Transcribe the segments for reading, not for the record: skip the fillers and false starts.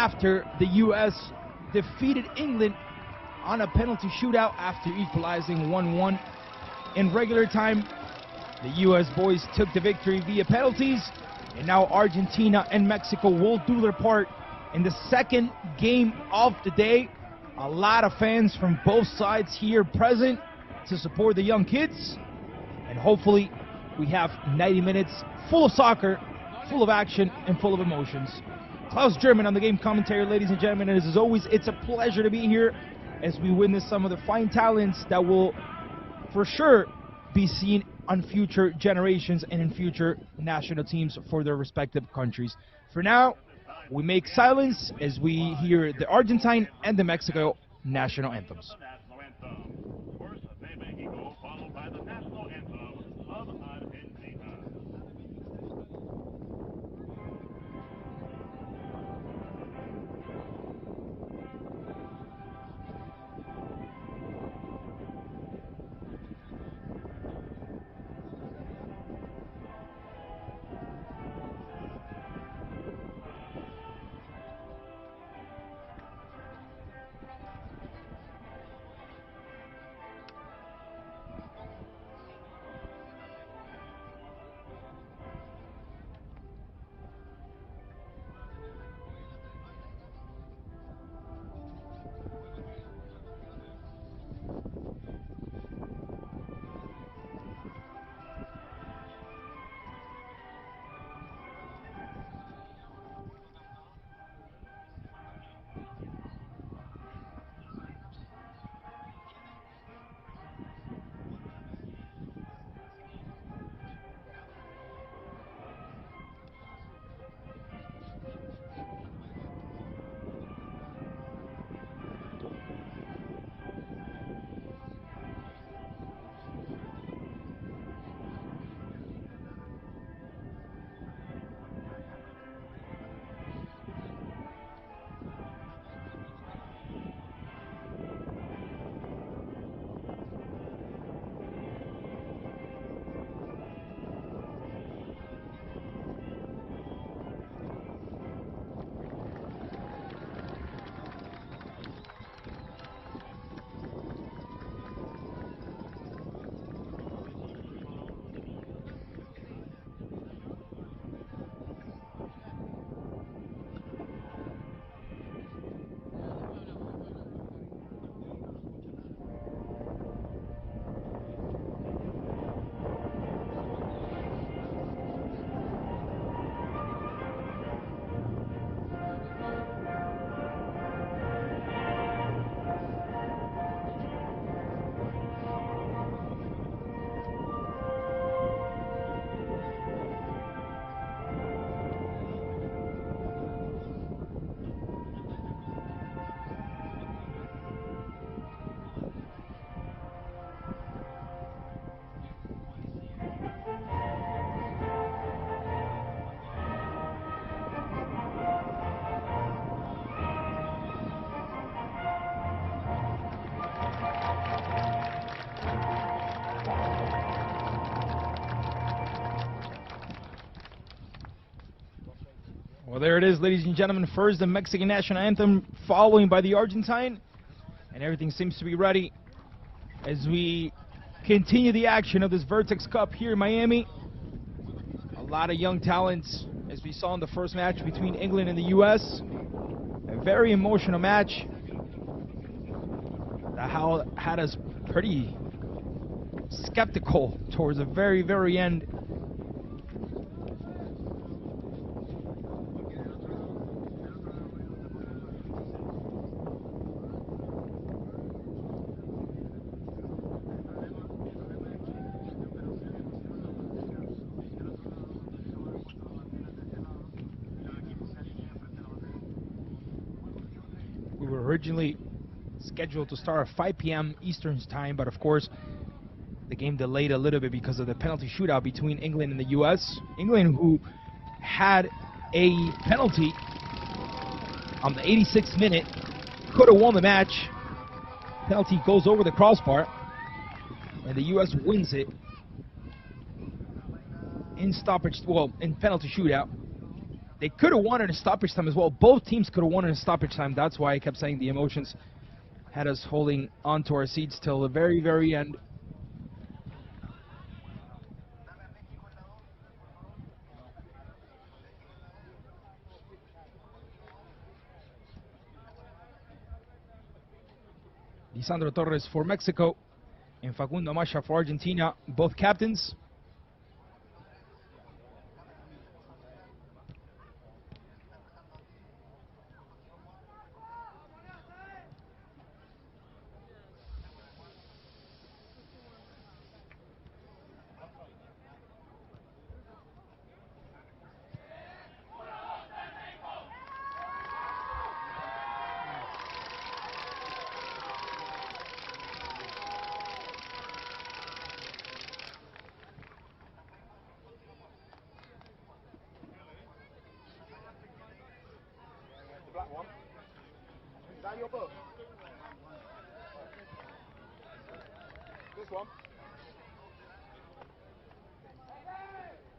after the U.S. defeated England on a penalty shootout after equalizing 1-1 in regular time. The U.S. boys took the victory via penalties, and now Argentina and Mexico will do their part in the second game of the day. A lot of fans from both sides here present to support the young kids, and hopefully we have 90 minutes full of soccer, full of action, and full of emotions. Klaus German on the game commentary, ladies and gentlemen, and as always, it's a pleasure to be here as we witness some of the fine talents that will for sure be seen on future generations and in future national teams for their respective countries. For now, we make silence as we hear the Argentine and the Mexico national anthems. Well, there it is, ladies and gentlemen. First, the Mexican national anthem, following by the Argentine. And everything seems to be ready as we continue the action of this Vertex Cup here in Miami. A lot of young talents, as we saw in the first match between England and the U.S. A very emotional match that had us pretty skeptical towards the very, very end. We were originally scheduled to start at 5 p.m. Eastern time, but of course the game delayed a little bit because of the penalty shootout between England and the U.S. England, who had a penalty on the 86th minute, could have won the match. Penalty goes over the crossbar, and the U.S. wins it in stoppage, well, in penalty shootout. They could have won in a stoppage time as well. Both teams could have won in a stoppage time. That's why I kept saying the emotions had us holding on to our seats till the very, very end. Lisandro Torres for Mexico and Facundo Masha for Argentina, both captains.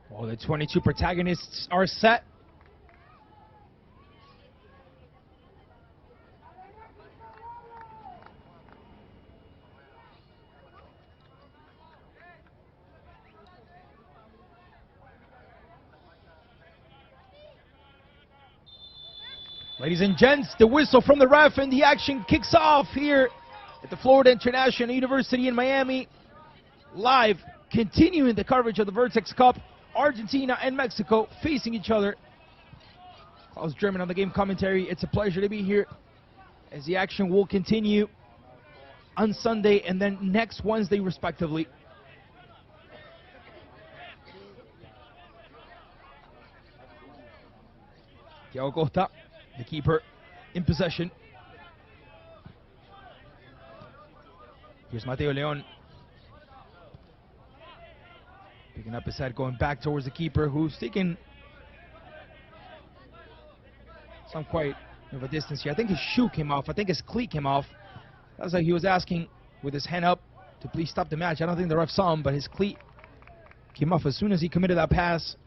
Well, the 22 protagonists are set. Ladies and gents, the whistle from the ref and the action kicks off here at the Florida International University in Miami. Live, continuing the coverage of the Vertex Cup. Argentina and Mexico facing each other. Klaus German on the game commentary. It's a pleasure to be here as the action will continue on Sunday and then next Wednesday respectively. Thiago Costa, the keeper, in possession. Here's Mateo Leon. Picking up his head, going back towards the keeper, who's taking some quite of a distance here. I think his shoe came off. I think his cleat came off. That's like he was asking with his hand up to please stop the match. I don't think the ref saw him, but his cleat came off as soon as he committed that pass.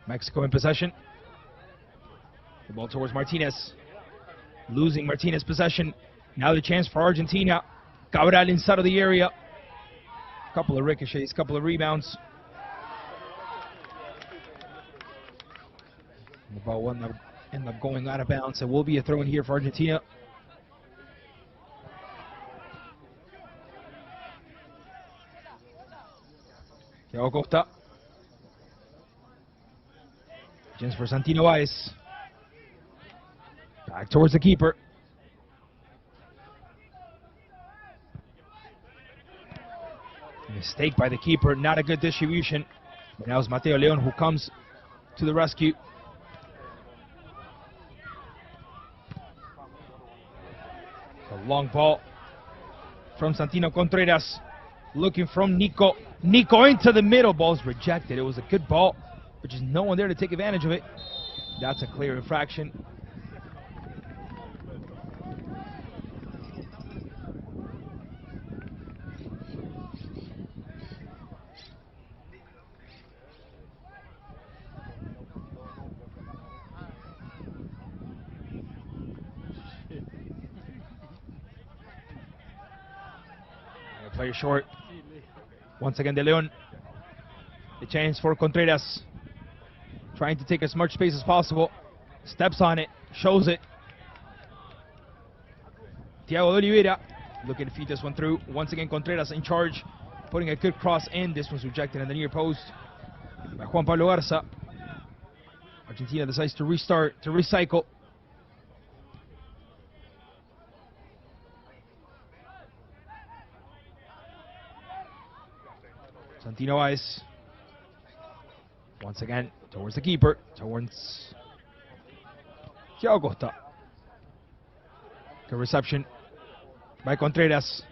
Mexico in possession. The ball towards Martinez. Losing Martinez possession. Now the chance for Argentina. Cabral inside of the area. Couple of ricochets, couple of rebounds. The ball will end up going out of bounds. It will be a throw in here for Argentina. Thiago Costa. Chance for Santino Baez. Back towards the keeper. Mistake by the keeper, not a good distribution. But now it's Mateo Leon who comes to the rescue. A long ball from Santino Contreras. Looking from Nico. Nico into the middle. Ball's rejected. It was a good ball, but just no one there to take advantage of it. That's a clear infraction. Play short. Once again, De Leon. The chance for Contreras. Trying to take as much space as possible. Steps on it. Shows it. Thiago de Oliveira looking to feed this one through. Once again, Contreras in charge. Putting a good cross in. This one's rejected in the near post by Juan Pablo Garza. Argentina decides to restart, to recycle. Santino Baez. Once again, towards the keeper, towards Thiago Costa. Good reception by Contreras.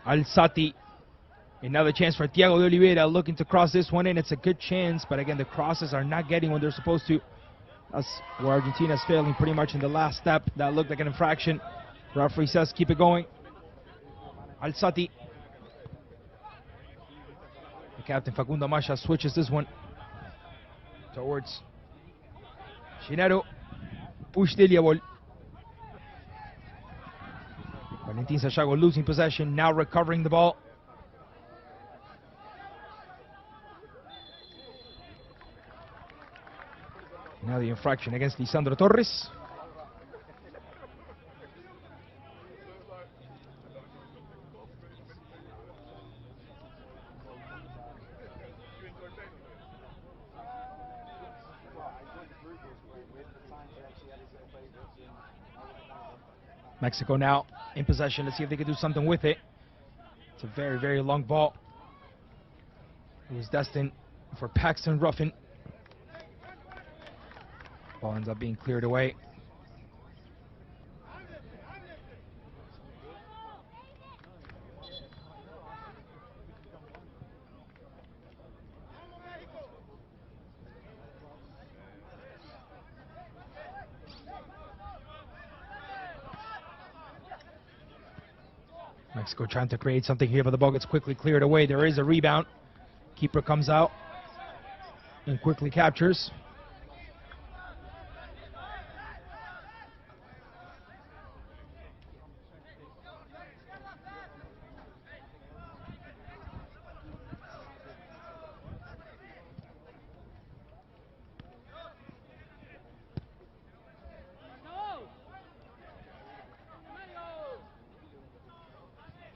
Alzati Another chance for Thiago de Oliveira looking to cross this one in. It's a good chance, but again, the crosses are not getting when they're supposed to. That's where Argentina's failing pretty much in the last step. That looked like an infraction. Referee says keep it going. Alzati. The captain Facundo Masha switches this one towards Shinero. Push Deliabol. Valentin Sachago losing possession, now recovering the ball. Now the infraction against Lisandro Torres. Mexico now in possession. Let's see if they can do something with it. It's a very, very long ball. It was destined for Paxton Ruffin. Ball ends up being cleared away. Mexico trying to create something here, but the ball gets quickly cleared away. There is a rebound. Keeper comes out and quickly captures.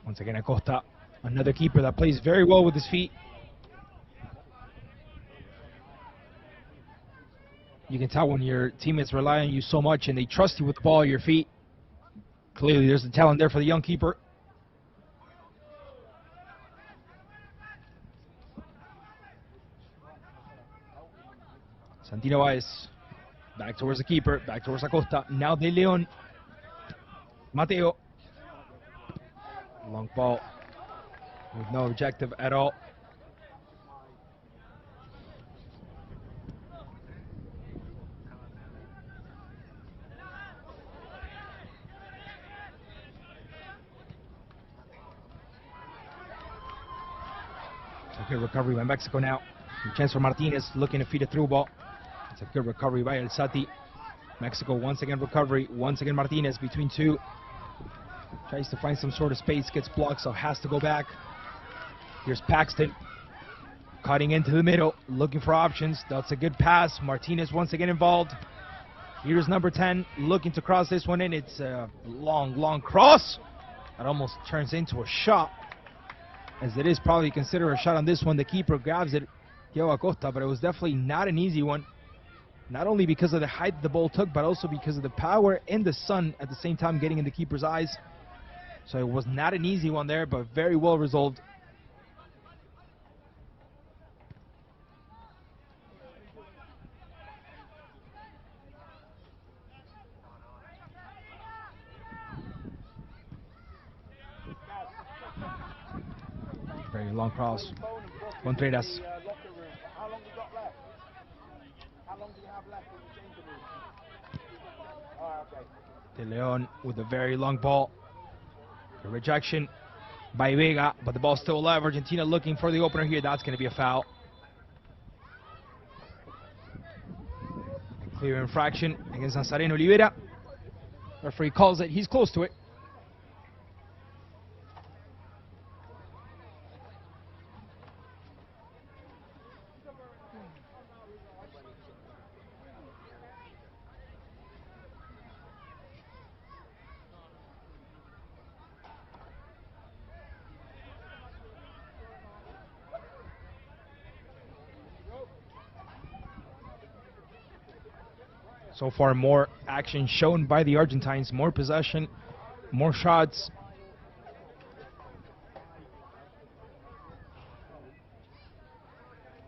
Once again, Acosta, another keeper that plays very well with his feet. You can tell when your teammates rely on you so much and they trust you with the ball at your feet. Clearly, there's the talent there for the young keeper. Santino Baez, back towards the keeper, back towards Acosta. Now De Leon. Mateo. Long ball with no objective at all. It's a good recovery by Mexico now. A chance for Martinez looking to feed a through ball. It's a good recovery by Alzati. Mexico once again recovery. Once again Martinez between two. Tries to find some sort of space, gets blocked, so has to go back. Here's Paxton cutting into the middle, looking for options. That's a good pass. Martinez once again involved. Here's number 10 looking to cross this one in. It's a long, long cross. That almost turns into a shot, as it is probably considered a shot on this one. The keeper grabs it, Diego Acosta, but it was definitely not an easy one. Not only because of the height the ball took, but also because of the power and the sun at the same time getting in the keeper's eyes. So it was not an easy one there, but very well resolved. Very long cross. Contreras. De Leon with a very long ball. A rejection by Vega, but the ball's still alive. Argentina looking for the opener here. That's going to be a foul. Clear infraction against Nazareno Oliveira. Referee calls it. He's close to it. So far, more action shown by the Argentines, more possession, more shots.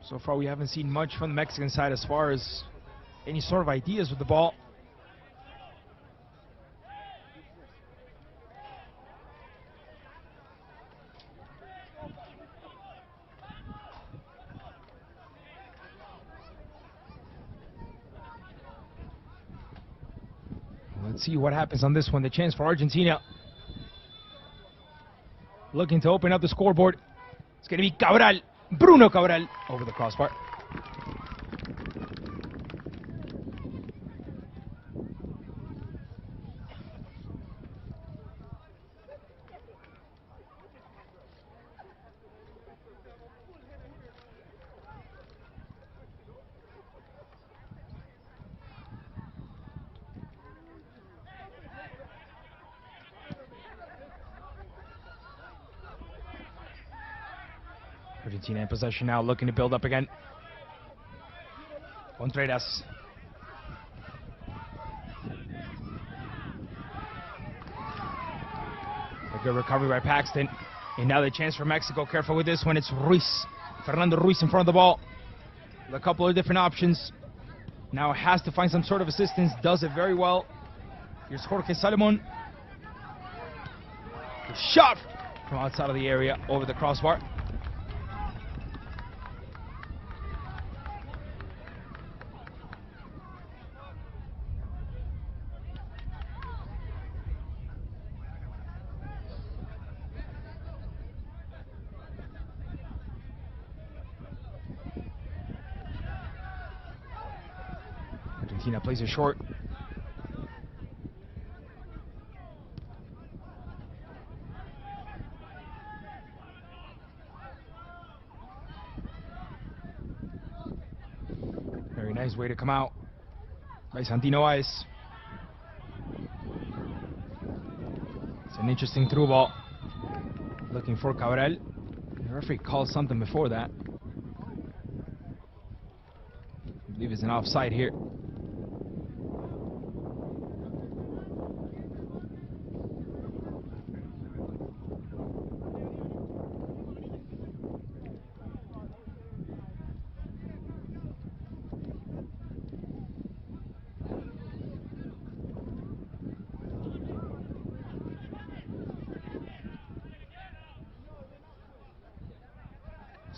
So far, we haven't seen much from the Mexican side as far as any sort of ideas with the ball. Let's see what happens on this one. The chance for Argentina. Looking to open up the scoreboard. It's going to be Cabral. Bruno Cabral over the crossbar. Argentina in possession now, looking to build up again. Contreras. A good recovery by Paxton. And now the chance for Mexico. Careful with this one. It's Ruiz. Fernando Ruiz in front of the ball. With a couple of different options. Now has to find some sort of assistance. Does it very well. Here's Jorge Salomon. The shot from outside of the area over the crossbar. Argentina plays it short. Very nice way to come out by Santino Ice. It's an interesting through ball. Looking for Cabral. The referee called something before that. I believe it's an offside here.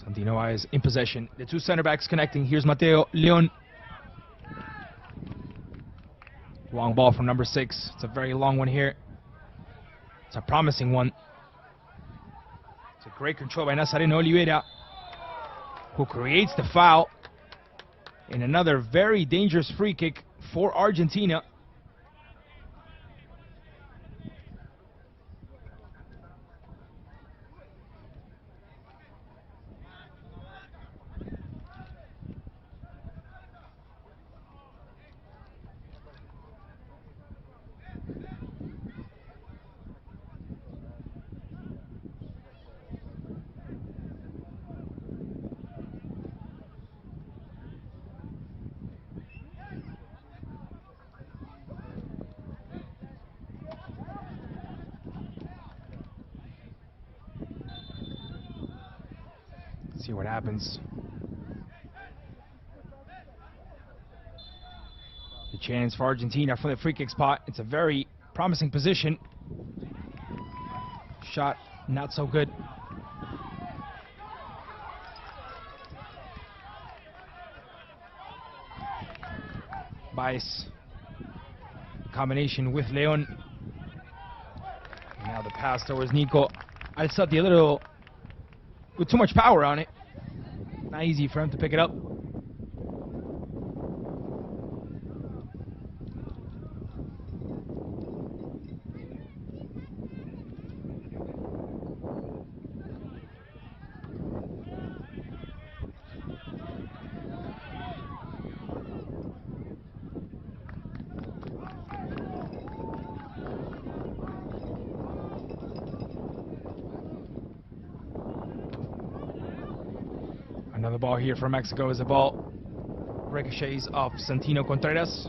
Santino Ice in possession. The two center backs connecting. Here's Mateo Leon. Long ball from number 6. It's a very long one here. It's a promising one. It's a great control by Nazareno Oliveira, who creates the foul. And another very dangerous free kick for Argentina. See what happens. The chance for Argentina from the free kick spot. It's a very promising position. Shot not so good. Bias. Combination with Leon. And now the pass towards Nico. Alzati a little with too much power on it. Not easy for him to pick it up. Another ball here for Mexico as the ball ricochets off Santino Contreras.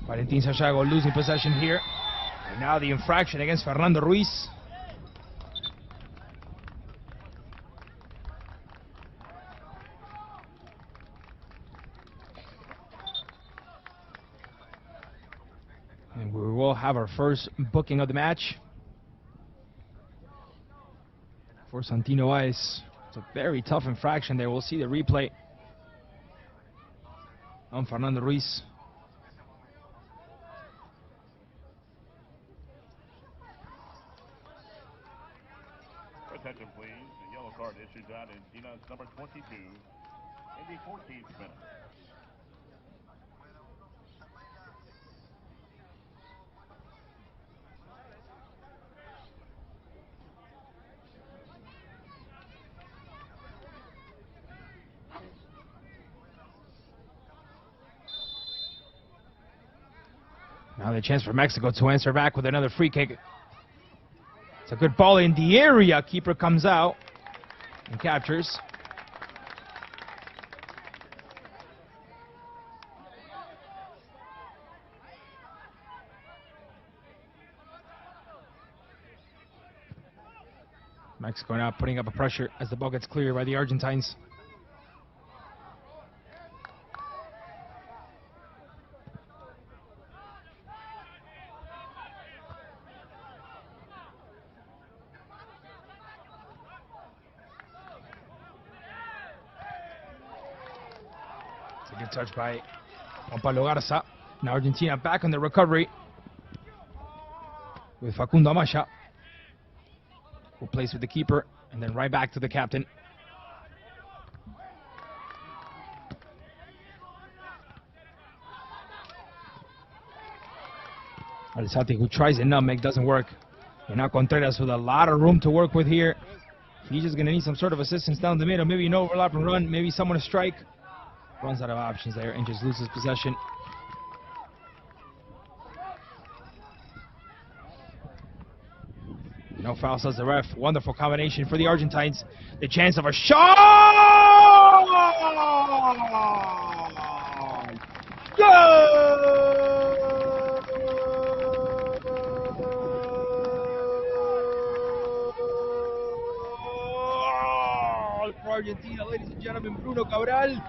Valentin Sayago losing possession here. And now the infraction against Fernando Ruiz. And we will have our first booking of the match. for Santino Ice. It's a very tough infraction there. We'll see the replay on Fernando Ruiz. Attention, please. The yellow card issued to Argentina is number 22 in the 14th minute. Now the chance for Mexico to answer back with another free kick. It's a good ball in the area. Keeper comes out and captures. Mexico now putting up a pressure as the ball gets cleared by the Argentines. It's a good touch by Juan Pablo Garza. Now Argentina back on the recovery with Facundo Amaya, who plays with the keeper, and then right back to the captain. Alzate, who tries a nutmeg, doesn't work. And now Contreras with a lot of room to work with here. He's just going to need some sort of assistance down the middle. Maybe an overlap and run. Maybe someone to strike. Runs out of options there and just loses possession. No foul, says the ref. Wonderful combination for the Argentines. The chance of a shot! Goal! For Argentina, ladies and gentlemen, Bruno Cabral.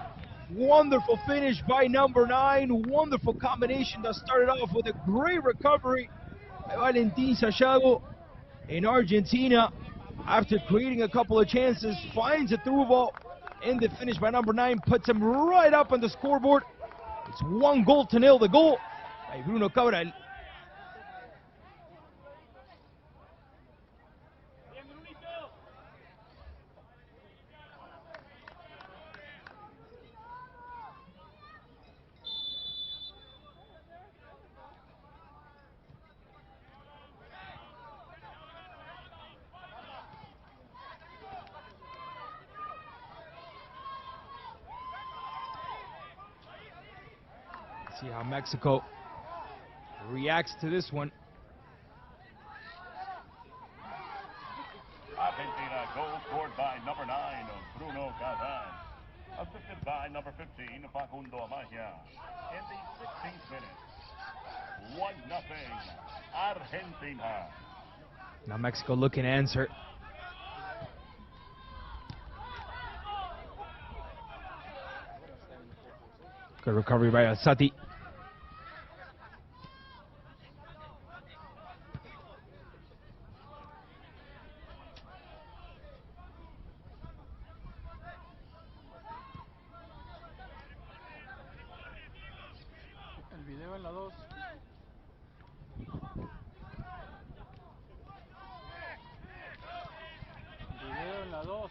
Wonderful finish by number 9. Wonderful combination that started off with a great recovery by Valentin Sayago. In Argentina, after creating a couple of chances, finds a through ball, and the finish by number 9 puts him right up on the scoreboard. It's 1-0. The goal by Bruno Cabral. See how Mexico reacts to this one. Argentina goal scored by number 9, Bruno Cabral. Assisted by number 15, Facundo Amaya. In the 16th minute, 1-0, Argentina. Now Mexico looking to answer. Good recovery by Alzate. El video en la 2. Video en la 2.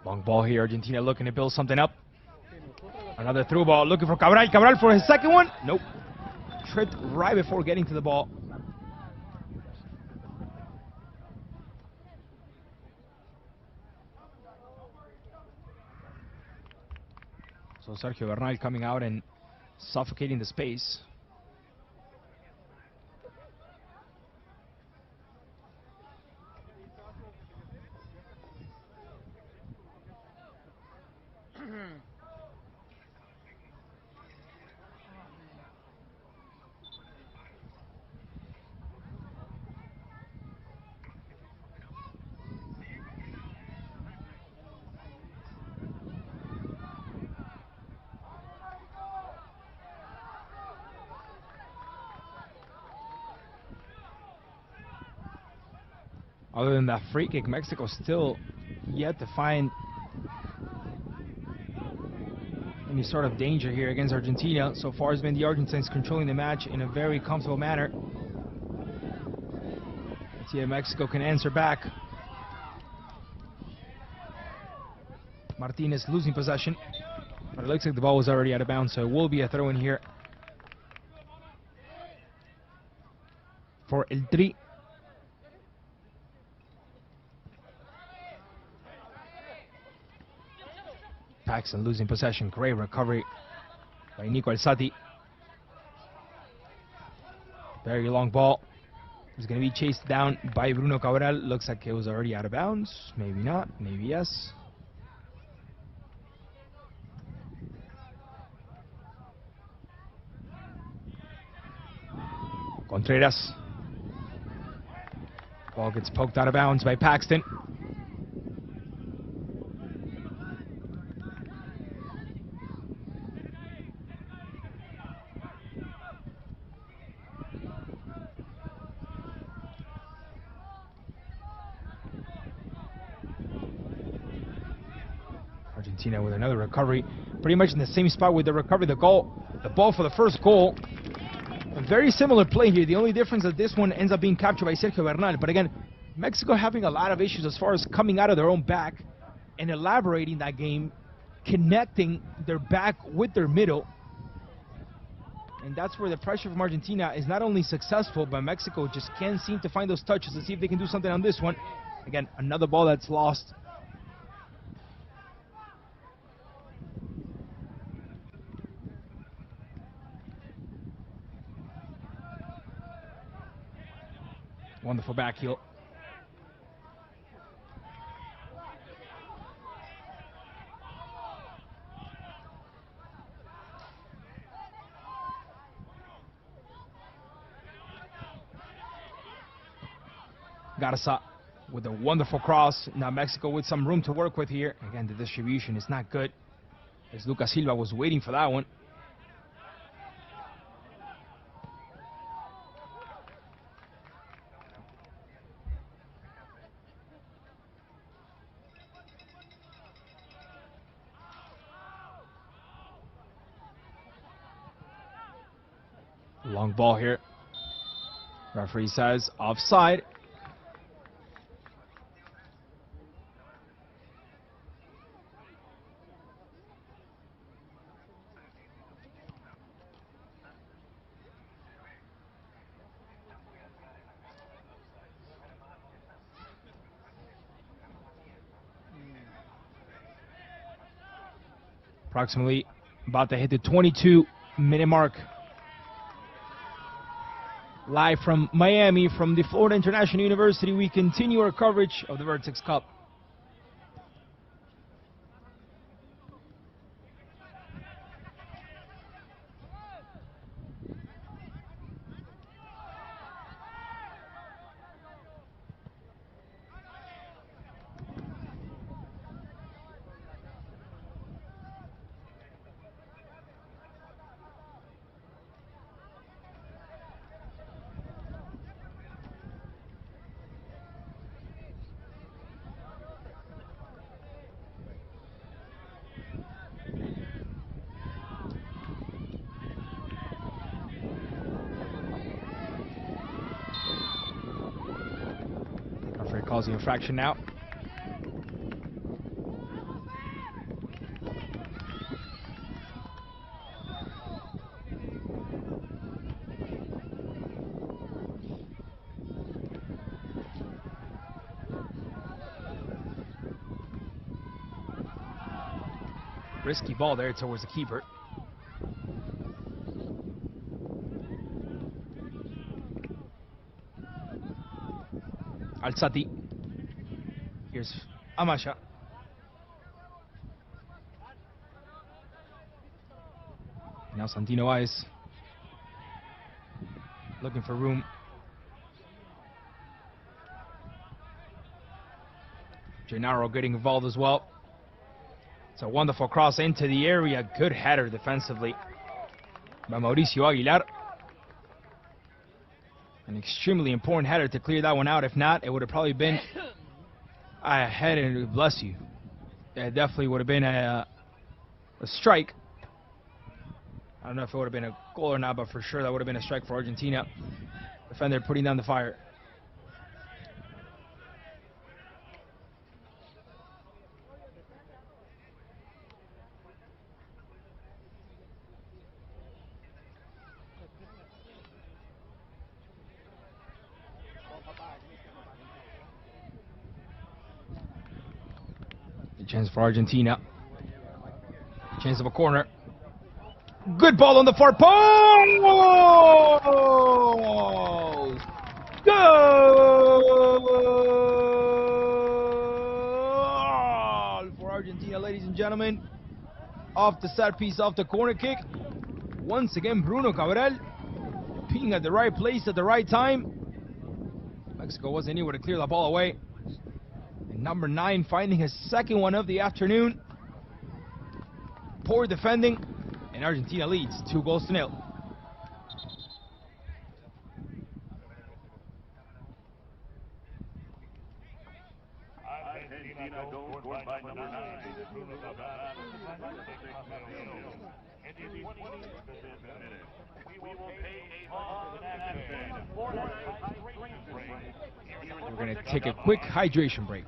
Long ball here, Argentina looking to build something up. Another through ball, looking for Cabral. Cabral for his second one. Nope. Tripped right before getting to the ball. So Sergio Bernal coming out and suffocating the space. Other than that free kick, Mexico still yet to find any sort of danger here against Argentina. So far has been the Argentines controlling the match in a very comfortable manner. Let's see if Mexico can answer back. Martinez losing possession, but it looks like the ball was already out of bounds, so it will be a throw in here for El Tri. Paxton losing possession. Great recovery by Nico Alzati. Very long ball. It's going to be chased down by Bruno Cabral. Looks like it was already out of bounds. Maybe not. Maybe yes. Contreras. Ball gets poked out of bounds by Paxton. Argentina with another recovery, pretty much in the same spot with the recovery, the ball for the first goal. A very similar play here. The only difference that this one ends up being captured by Sergio Bernal. But again, Mexico having a lot of issues as far as coming out of their own back and elaborating that game, connecting their back with their middle. And that's where the pressure from Argentina is not only successful, but Mexico just can't seem to find those touches. Let's see if they can do something on this one. Again, another ball that's lost. Wonderful back heel. Garza with a wonderful cross. Now Mexico with some room to work with here. Again, the distribution is not good, as Lucas Silva was waiting for that one. Long ball here. Referee says offside. Approximately about to hit the 22-minute mark. Live from Miami, from the Florida International University, we continue our coverage of the Vertex Cup. Calls the infraction now. Risky ball there towards the keeper. Alzati. Here's Amasha. Now Santino Ice looking for room. Gennaro getting involved as well. It's a wonderful cross into the area. Good header defensively by Mauricio Aguilar. An extremely important header to clear that one out. If not, it would have probably been a header. Bless you. It definitely would have been a strike. I don't know if it would have been a goal or not, but for sure that would have been a strike for Argentina. Defender putting down the fire. A chance for Argentina. Chance of a corner. Good ball on the far post! Goal for Argentina, ladies and gentlemen. Off the set piece, off the corner kick. Once again, Bruno Cabral being at the right place at the right time. Mexico wasn't able to clear the ball away. And number 9 finding his second one of the afternoon. Poor defending. And Argentina leads 2-0. Argentina goal scored by number 9, Bruno Cabral. In the 25th minute, we will take a We're going to take a quick hydration break.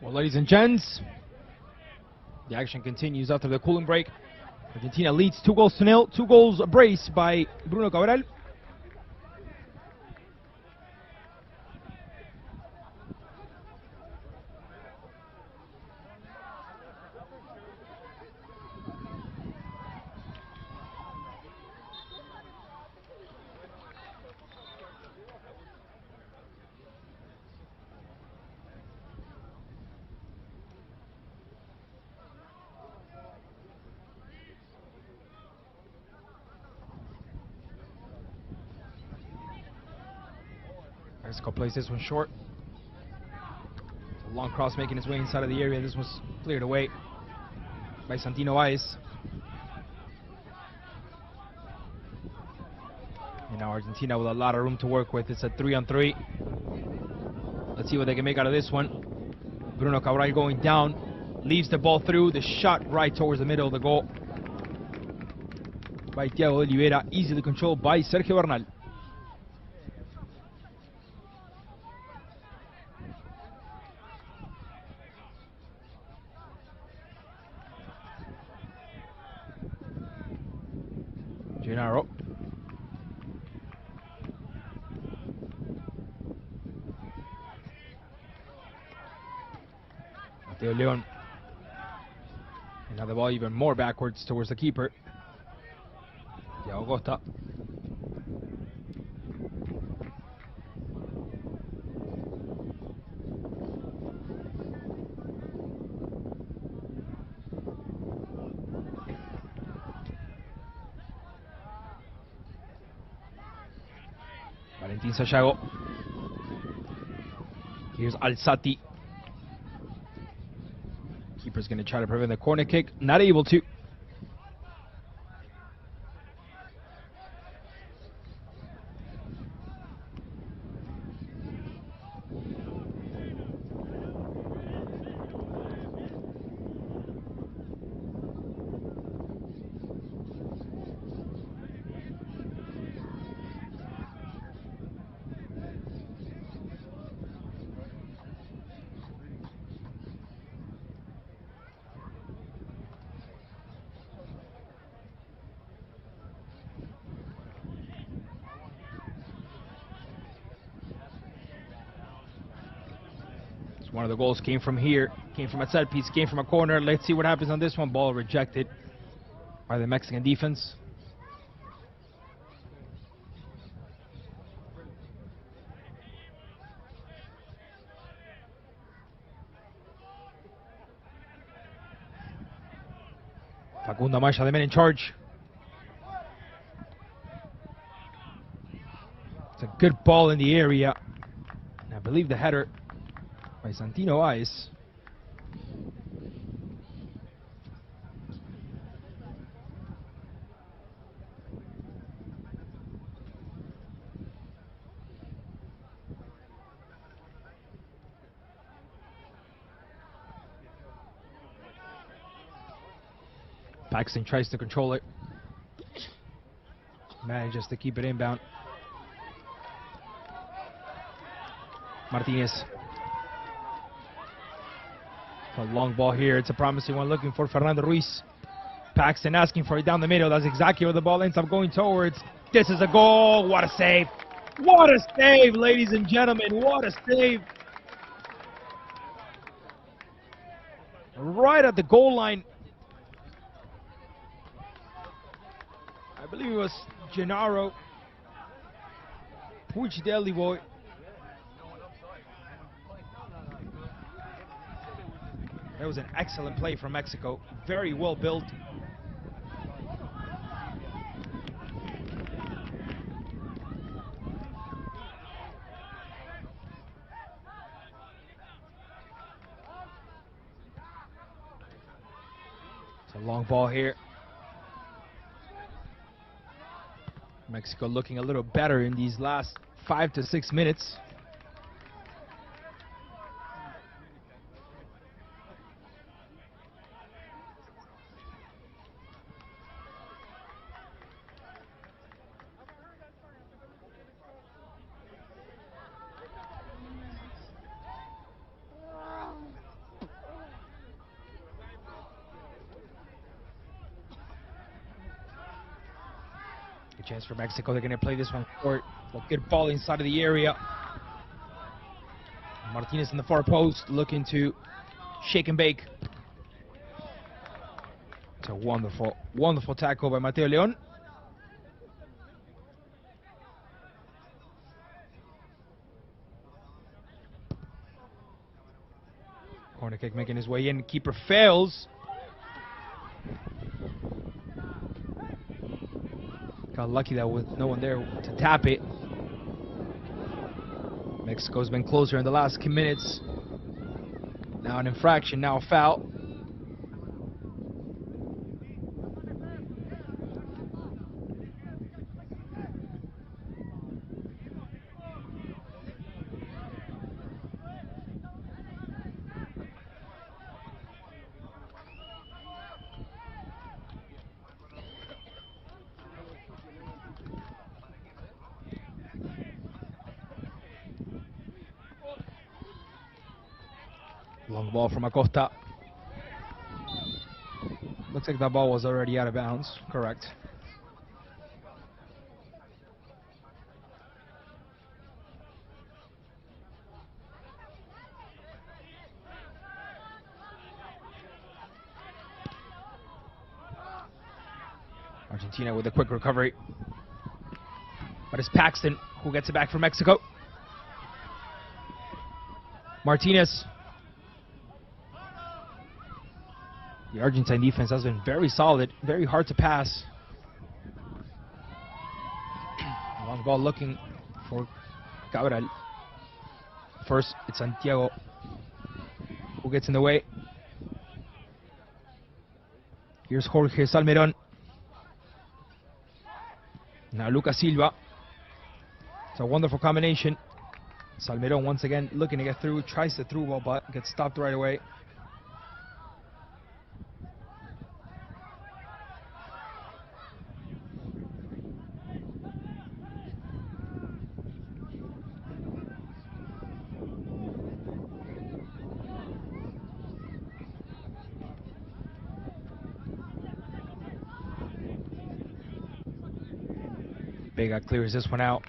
Well, ladies and gents, the action continues after the cooling break. Argentina leads 2-0. 2 goals a brace by Bruno Cabral. Mexico plays this one short. A long cross making its way inside of the area. This was cleared away by Santino Ice. And now Argentina with a lot of room to work with. It's a 3-on-3. Let's see what they can make out of this one. Bruno Cabral going down. Leaves the ball through. The shot right towards the middle of the goal by Thiago Oliveira. Easily controlled by Sergio Bernal. Gennaro. Mateo Leon. And now the ball even more backwards towards the keeper. Thiago Costa. Valentin Sayago. Here's Alzati. Keeper's going to try to prevent the corner kick. Not able to. One of the goals came from here, came from a set piece, came from a corner. Let's see what happens on this one. Ball rejected by the Mexican defense. Facundo Amaya, the man in charge. It's a good ball in the area. I believe the header by Santino Ice. Paxton tries to control it. Manages to keep it inbound. Martinez. A long ball here. It's a promising one looking for Fernando Ruiz. Paxton asking for it down the middle. That's exactly where the ball ends up going towards. This is a goal. What a save. What a save, ladies and gentlemen. What a save. Right at the goal line. I believe it was Gennaro. Puig Deli boy. That was an excellent play from Mexico. Very well built. It's a long ball here. Mexico looking a little better in these last 5 to 6 minutes. A chance for Mexico. They're going to play this one short. A good ball inside of the area. Martinez in the far post looking to shake and bake. It's a wonderful, wonderful tackle by Mateo Leon. Corner kick making his way in. Keeper fails. Got lucky that with no one there to tap it. Mexico's been closer in the last few minutes. Now an infraction, now a foul. Long ball from Acosta. Looks like that ball was already out of bounds. Correct. Argentina with a quick recovery. But it's Paxton who gets it back for Mexico. Martinez. The Argentine defense has been very solid, very hard to pass. Long ball looking for Cabral. First, it's Santiago who gets in the way. Here's Jorge Salmerón. Now Lucas Silva. It's a wonderful combination. Salmerón once again looking to get through, tries the through ball, but gets stopped right away. Vega clears this one out.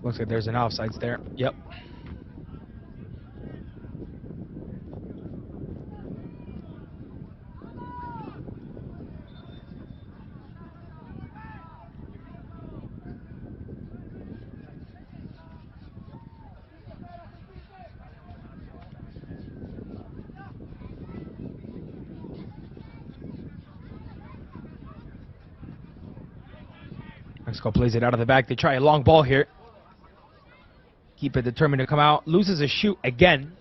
Looks like there's an offsides there. Yep. Mexico plays it out of the back. They try a long ball here. Keep it determined to come out. Loses a shoot again.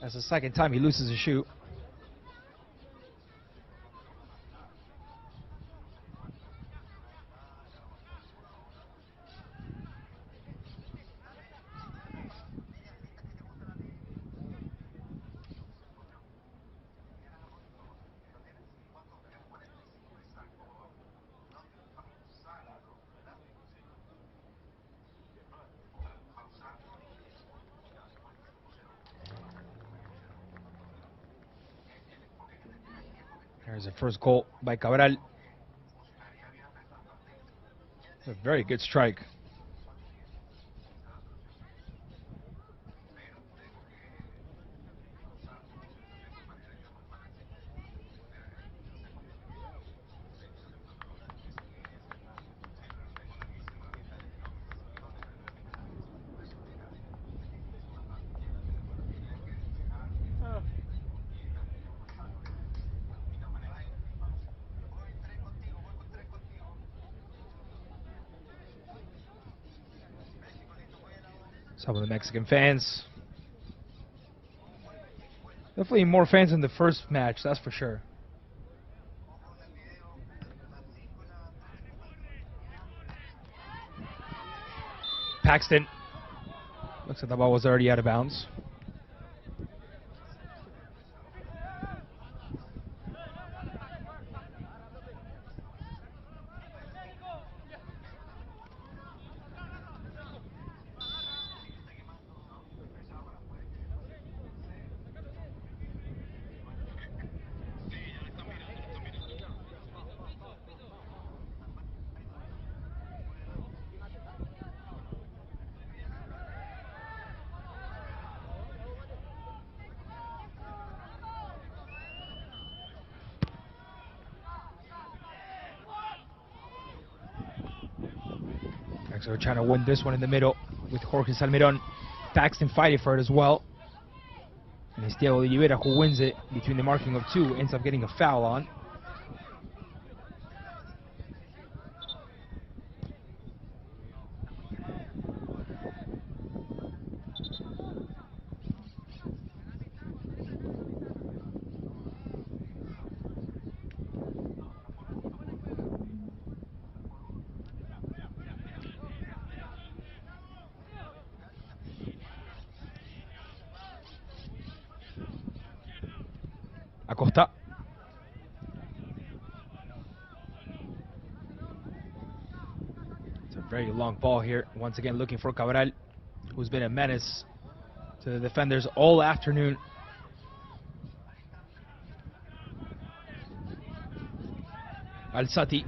That's the second time he loses a shoot. There's the first goal by Cabral. It's a very good strike. Some of the Mexican fans. Definitely more fans in the first match, that's for sure. Paxton. Looks like the ball was already out of bounds. So we're trying to win this one in the middle with Jorge Salmerón. Paxton fighting for it as well. And it's Diego Oliveira who wins it between the marking of two, ends up getting a foul on. Acosta. It's a Very long ball here. Once again looking for Cabral, who's been a menace to the defenders all afternoon. Alzati.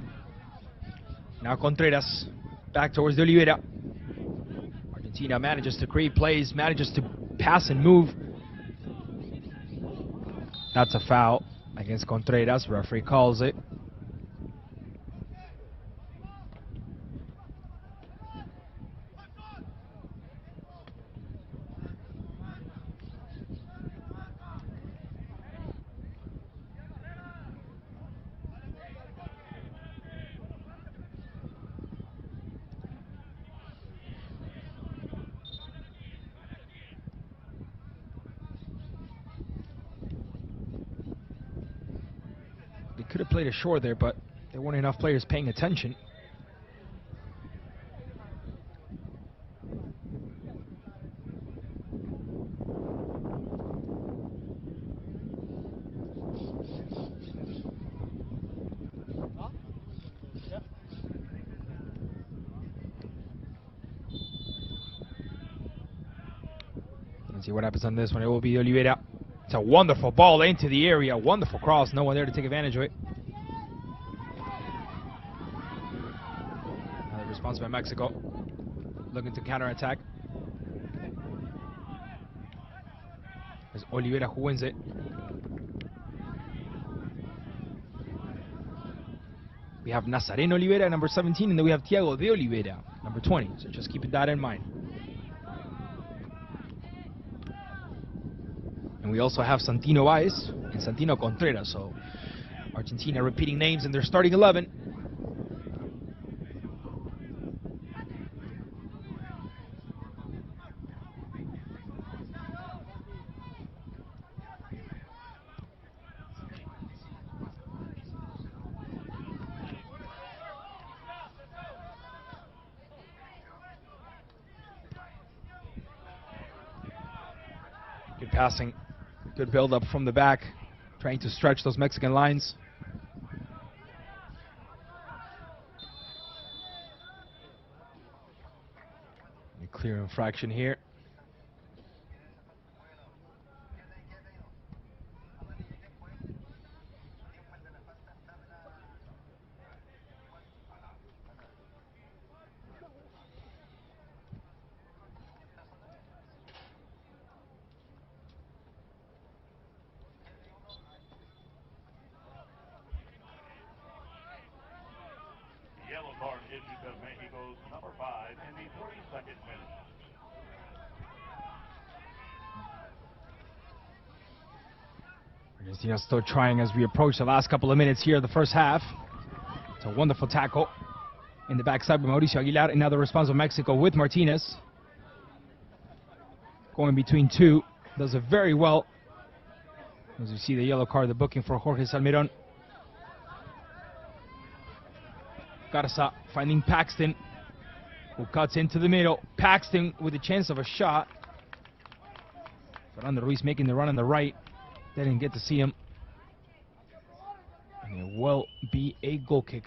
Now Contreras. Back towards De Oliveira. Argentina manages to create plays, manages to pass and move. That's a foul against Contreras. Referee calls it. They could have played it short there, but there weren't enough players paying attention. Let's see what happens on this one. It will be Oliveira. It's a wonderful ball into the area. Wonderful cross. No one there to take advantage of it. Another response by Mexico. Looking to counterattack. There's Oliveira who wins it. We have Nazareno Oliveira, number 17, and then we have Thiago de Oliveira, number 20. So just keep that in mind. And we also have Santino Baez and Santino Contreras. So Argentina repeating names in their starting 11. Good passing. Good build-up from the back, trying to stretch those Mexican lines. A clear infraction here. Yellow card issued to Mexico's number 5 in the 32nd minute. Argentina still trying as we approach the last couple of minutes here of the first half. It's a wonderful tackle in the backside by Mauricio Aguilar. And now the response of Mexico with Martinez. Going between two. Does it very well. As you see the yellow card, the booking for Jorge Salmerón. Garza finding Paxton, who cuts into the middle. Paxton with a chance of a shot. Fernando Ruiz making the run on the right. Didn't get to see him. And it will be a goal kick.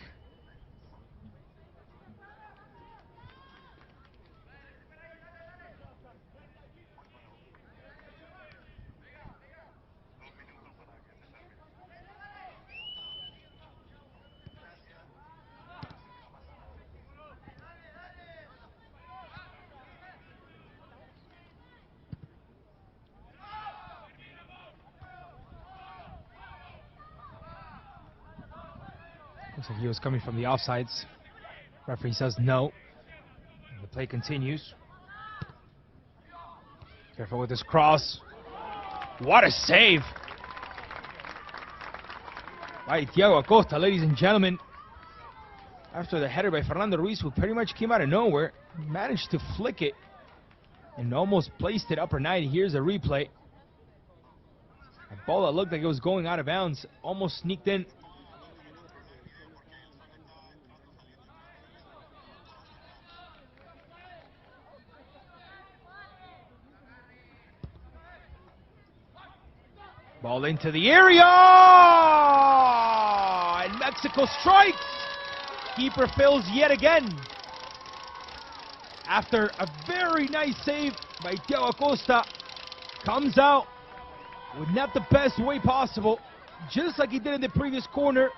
Looks like he was coming from the offsides. Referee says no. And the play continues. Careful with this cross. What a save by Thiago Acosta, ladies and gentlemen. After the header by Fernando Ruiz, who pretty much came out of nowhere, managed to flick it and almost placed it upper net. Here's a replay. A ball that looked like it was going out of bounds, almost sneaked in. Ball into the area, and Mexico strikes. Keeper fails yet again. after a very nice save by Thiago Acosta, comes out with not the best way possible, just like he did in the previous corner.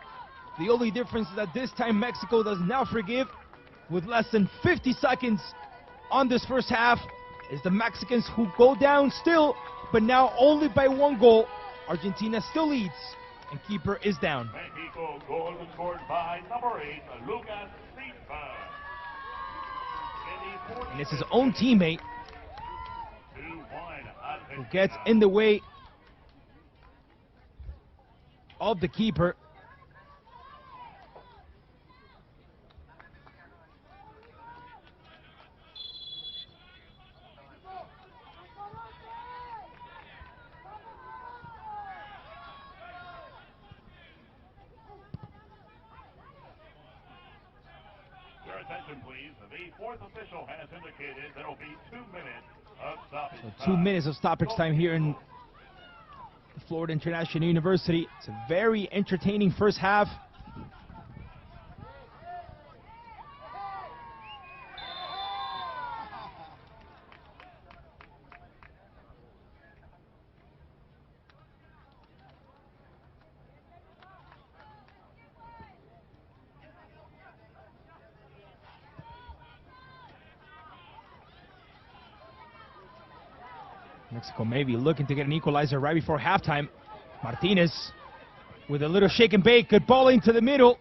The only difference is that this time Mexico does not forgive. With less than 50 seconds on this first half, it's the Mexicans who go down still, but now only by 1 goal. Argentina still leads, and keeper is down. Mexico goal scored by number 8, Lucas Silva. And it's his own teammate who gets in the way of the keeper. Your attention, please. The fourth official has indicated there will be 2 minutes of stoppage So 2 minutes of stoppage time here in Florida International University. It's a very entertaining first half. Mexico maybe looking to get an equalizer right before halftime. Martinez with a little shake and bake. Good ball into the middle.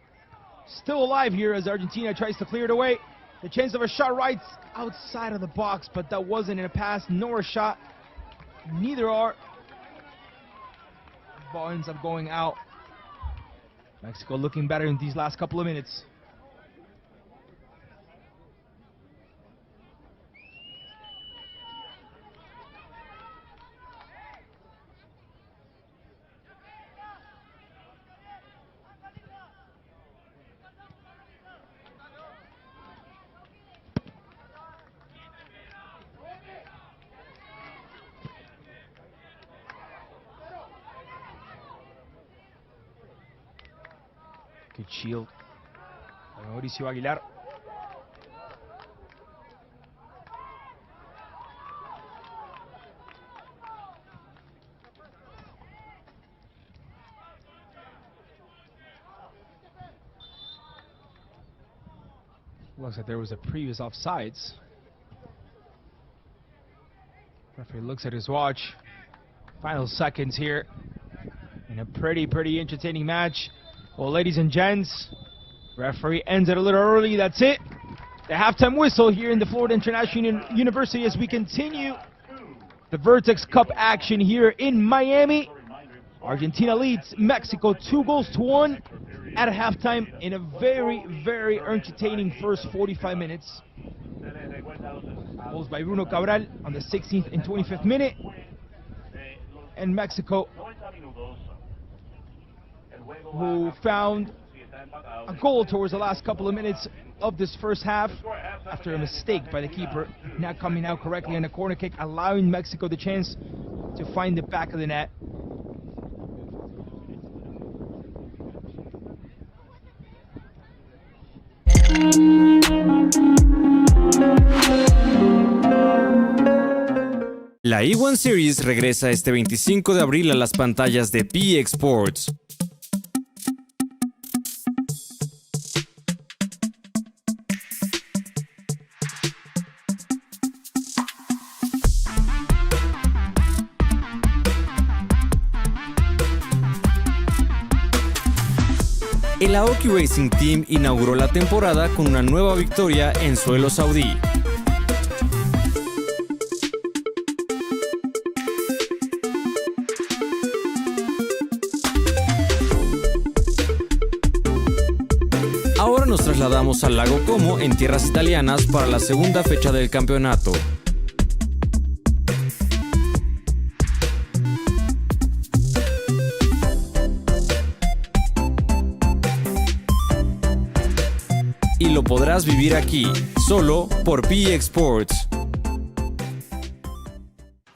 Still alive here as Argentina tries to clear it away. The chance of a shot right outside of the box, but that wasn't in a pass nor a shot. Neither are. Ball ends up going out. Mexico looking better in these last couple of minutes. Good shield by Mauricio Aguilar. Looks like there was a previous offsides. Referee looks at his watch. Final seconds here in a pretty entertaining match. Well, ladies and gents, referee ends it a little early. That's it. The halftime whistle here in the Florida International University as we continue the Vertex Cup action here in Miami. Argentina leads Mexico 2-1 at halftime in a very entertaining first 45 minutes. Goals by Bruno Cabral on the 16th and 25th minute. And Mexico, who found a goal towards the last couple of minutes of this first half after a mistake by the keeper, not coming out correctly on a corner kick, allowing Mexico the chance to find the back of the net. La E1 Series regresa este 25 de abril a las pantallas de PX Sports. El Aoki Racing Team inauguró la temporada con una nueva victoria en suelo saudí. Ahora nos trasladamos al lago Como en tierras italianas para la segunda fecha del campeonato. Y lo podrás vivir aquí, solo por PX Sports.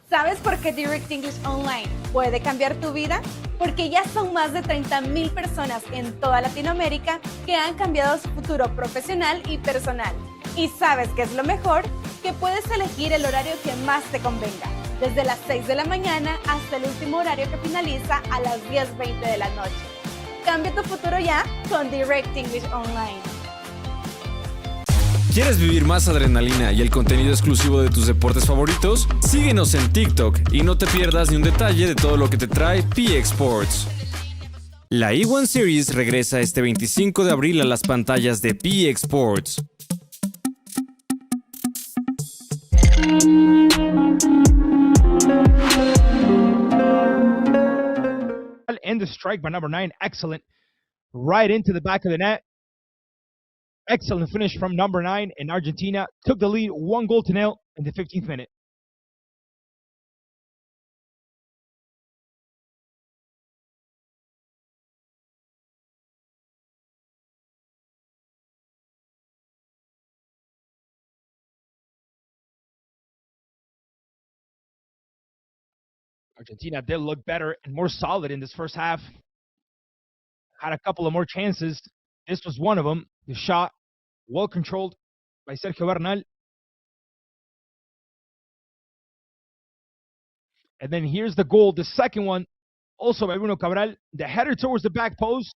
¿Sabes por qué Direct English Online puede cambiar tu vida? Porque ya son más de 30,000 personas en toda Latinoamérica que han cambiado su futuro profesional y personal. ¿Y sabes qué es lo mejor? que puedes elegir el horario que más te convenga, desde las 6 de la mañana hasta el último horario que finaliza a las 10:20 de la noche. Cambia tu futuro ya con Direct English Online. ¿Quieres vivir más adrenalina y el contenido exclusivo de tus deportes favoritos? Síguenos en TikTok y no te pierdas ni un detalle de todo lo que te trae PX Sports. La U16 Series regresa este 25 de abril a las pantallas de PX Sports. And the strike by number 9, excellent. Right into the back of the net. Excellent finish from number 9, and Argentina took the lead 1-0 in the 15th minute. Argentina did look better and more solid in this first half. Had a couple of more chances. This was one of them. The shot, well controlled by Sergio Bernal. And then here's the goal, the second one, also by Bruno Cabral. The header towards the back post.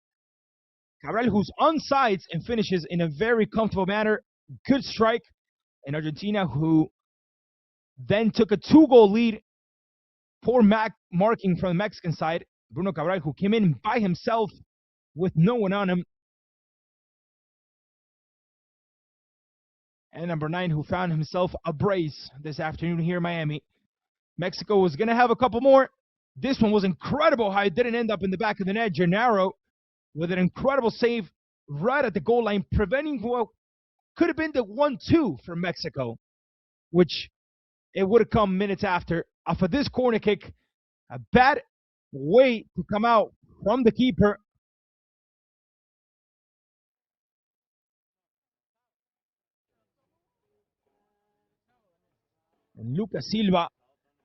Cabral, who's on sides and finishes in a very comfortable manner. Good strike. And Argentina, who then took a 2-goal lead. Poor marking from the Mexican side. Bruno Cabral, who came in by himself with no one on him. And number 9, who found himself a brace this afternoon here in Miami. Mexico was going to have a couple more. This one was incredible how it didn't end up in the back of the net. Gennaro with an incredible save right at the goal line, preventing what could have been the 1-2 for Mexico, which it would have come minutes after. Off of this corner kick, a bad way to come out from the keeper. And Lucas Silva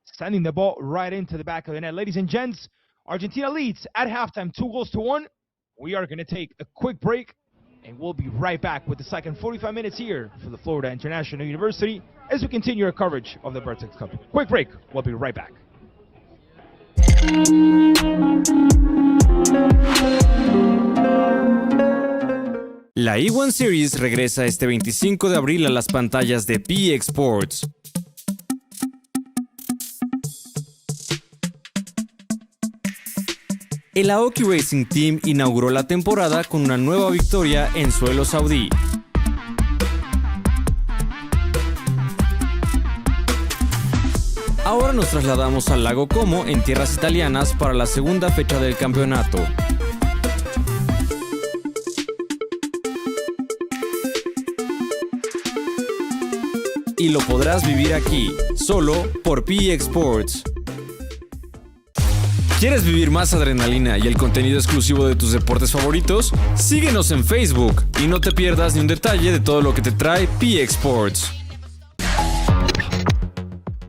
sending the ball right into the back of the net. Ladies and gents, Argentina leads at halftime 2-1. We are going to take a quick break, and we'll be right back with the second 45 minutes here for the Florida International University as we continue our coverage of the Vertex Cup. Quick break. We'll be right back. La U16 Series regresa este 25 de abril a las pantallas de PX Sports. El Aoki Racing Team inauguró la temporada con una nueva victoria en suelo saudí. Ahora nos trasladamos al lago Como, en tierras italianas, para la segunda fecha del campeonato. Y lo podrás vivir aquí, solo por PX Sports. ¿Quieres vivir más adrenalina y el contenido exclusivo de tus deportes favoritos? Síguenos en Facebook y no te pierdas ni un detalle de todo lo que te trae PX Sports.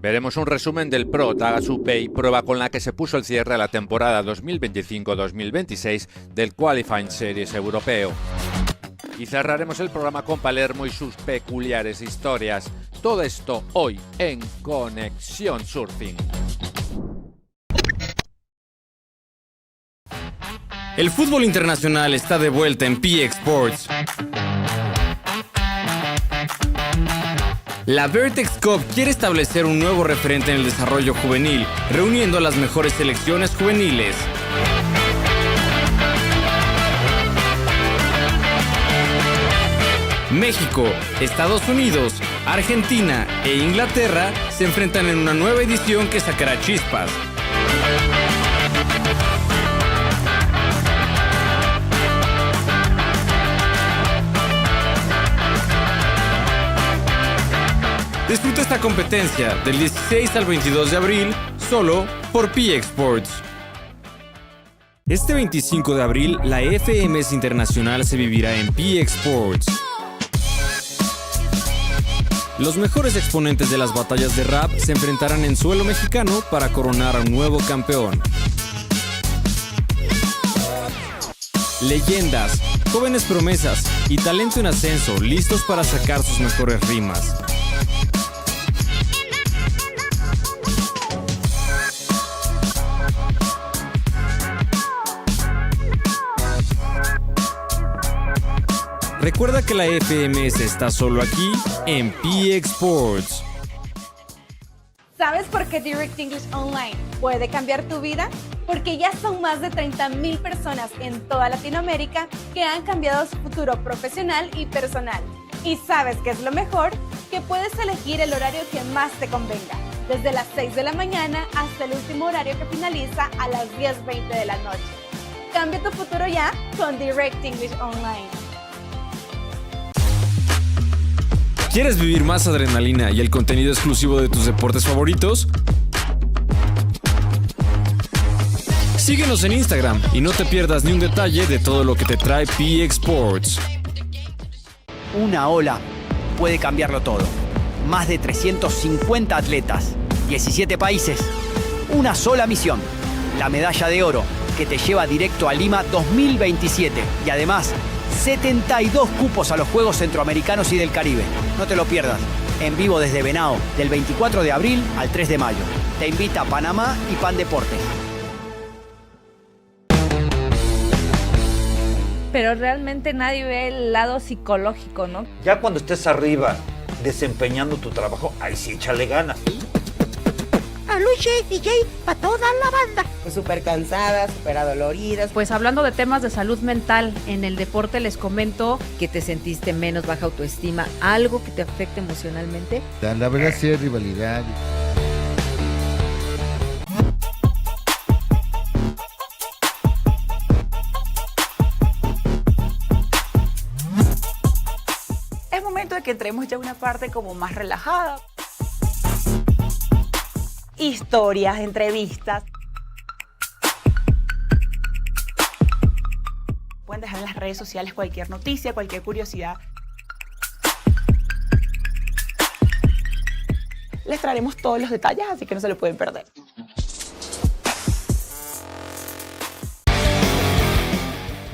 Veremos un resumen del Pro Tagasu Pay, prueba con la que se puso el cierre a la temporada 2025-2026 del Qualifying Series europeo. Y cerraremos el programa con Palermo y sus peculiares historias. Todo esto hoy en Conexión Surfing. El fútbol internacional está de vuelta en PX Sports. La Vertex Cup quiere establecer un nuevo referente en el desarrollo juvenil, reuniendo a las mejores selecciones juveniles. México, Estados Unidos, Argentina e Inglaterra se enfrentan en una nueva edición que sacará chispas. Disfruta esta competencia del 16 al 22 de abril, solo por PX Sports. Este 25 de abril, la FMS Internacional se vivirá en PX Sports. Los mejores exponentes de las batallas de rap se enfrentarán en suelo mexicano para coronar a un nuevo campeón. Leyendas, jóvenes promesas y talento en ascenso listos para sacar sus mejores rimas. Recuerda que la FMS está solo aquí en PX Sports. ¿Sabes por qué Direct English Online puede cambiar tu vida? Porque ya son más de 30,000 personas en toda Latinoamérica que han cambiado su futuro profesional y personal. Y ¿sabes qué es lo mejor? Que puedes elegir el horario que más te convenga, desde las 6 de la mañana hasta el último horario que finaliza a las 10:20 de la noche. Cambia tu futuro ya con Direct English Online. ¿Quieres vivir más adrenalina y el contenido exclusivo de tus deportes favoritos? Síguenos en Instagram y no te pierdas ni un detalle de todo lo que te trae PX Sports. Una ola puede cambiarlo todo. Más de 350 atletas, 17 países, una sola misión, la medalla de oro que te lleva directo a Lima 2027 y además 72 cupos a los Juegos Centroamericanos y del Caribe. No te lo pierdas, en vivo desde Venao, del 24 de abril al 3 de mayo. Te invita Panamá y Pan Deportes. Pero realmente nadie ve el lado psicológico, ¿no? Ya cuando estés arriba desempeñando tu trabajo, ahí sí échale ganas. Aluche DJ para toda la banda. Pues súper cansadas, súper adoloridas. Pues hablando de temas de salud mental en el deporte, les comento que te sentiste menos baja autoestima, algo que te afecte emocionalmente. La verdad sí hay rivalidad. Es momento de que entremos ya a una parte como más relajada. Historias, entrevistas. Pueden dejar en las redes sociales cualquier noticia, cualquier curiosidad. Les traeremos todos los detalles, así que no se lo pueden perder.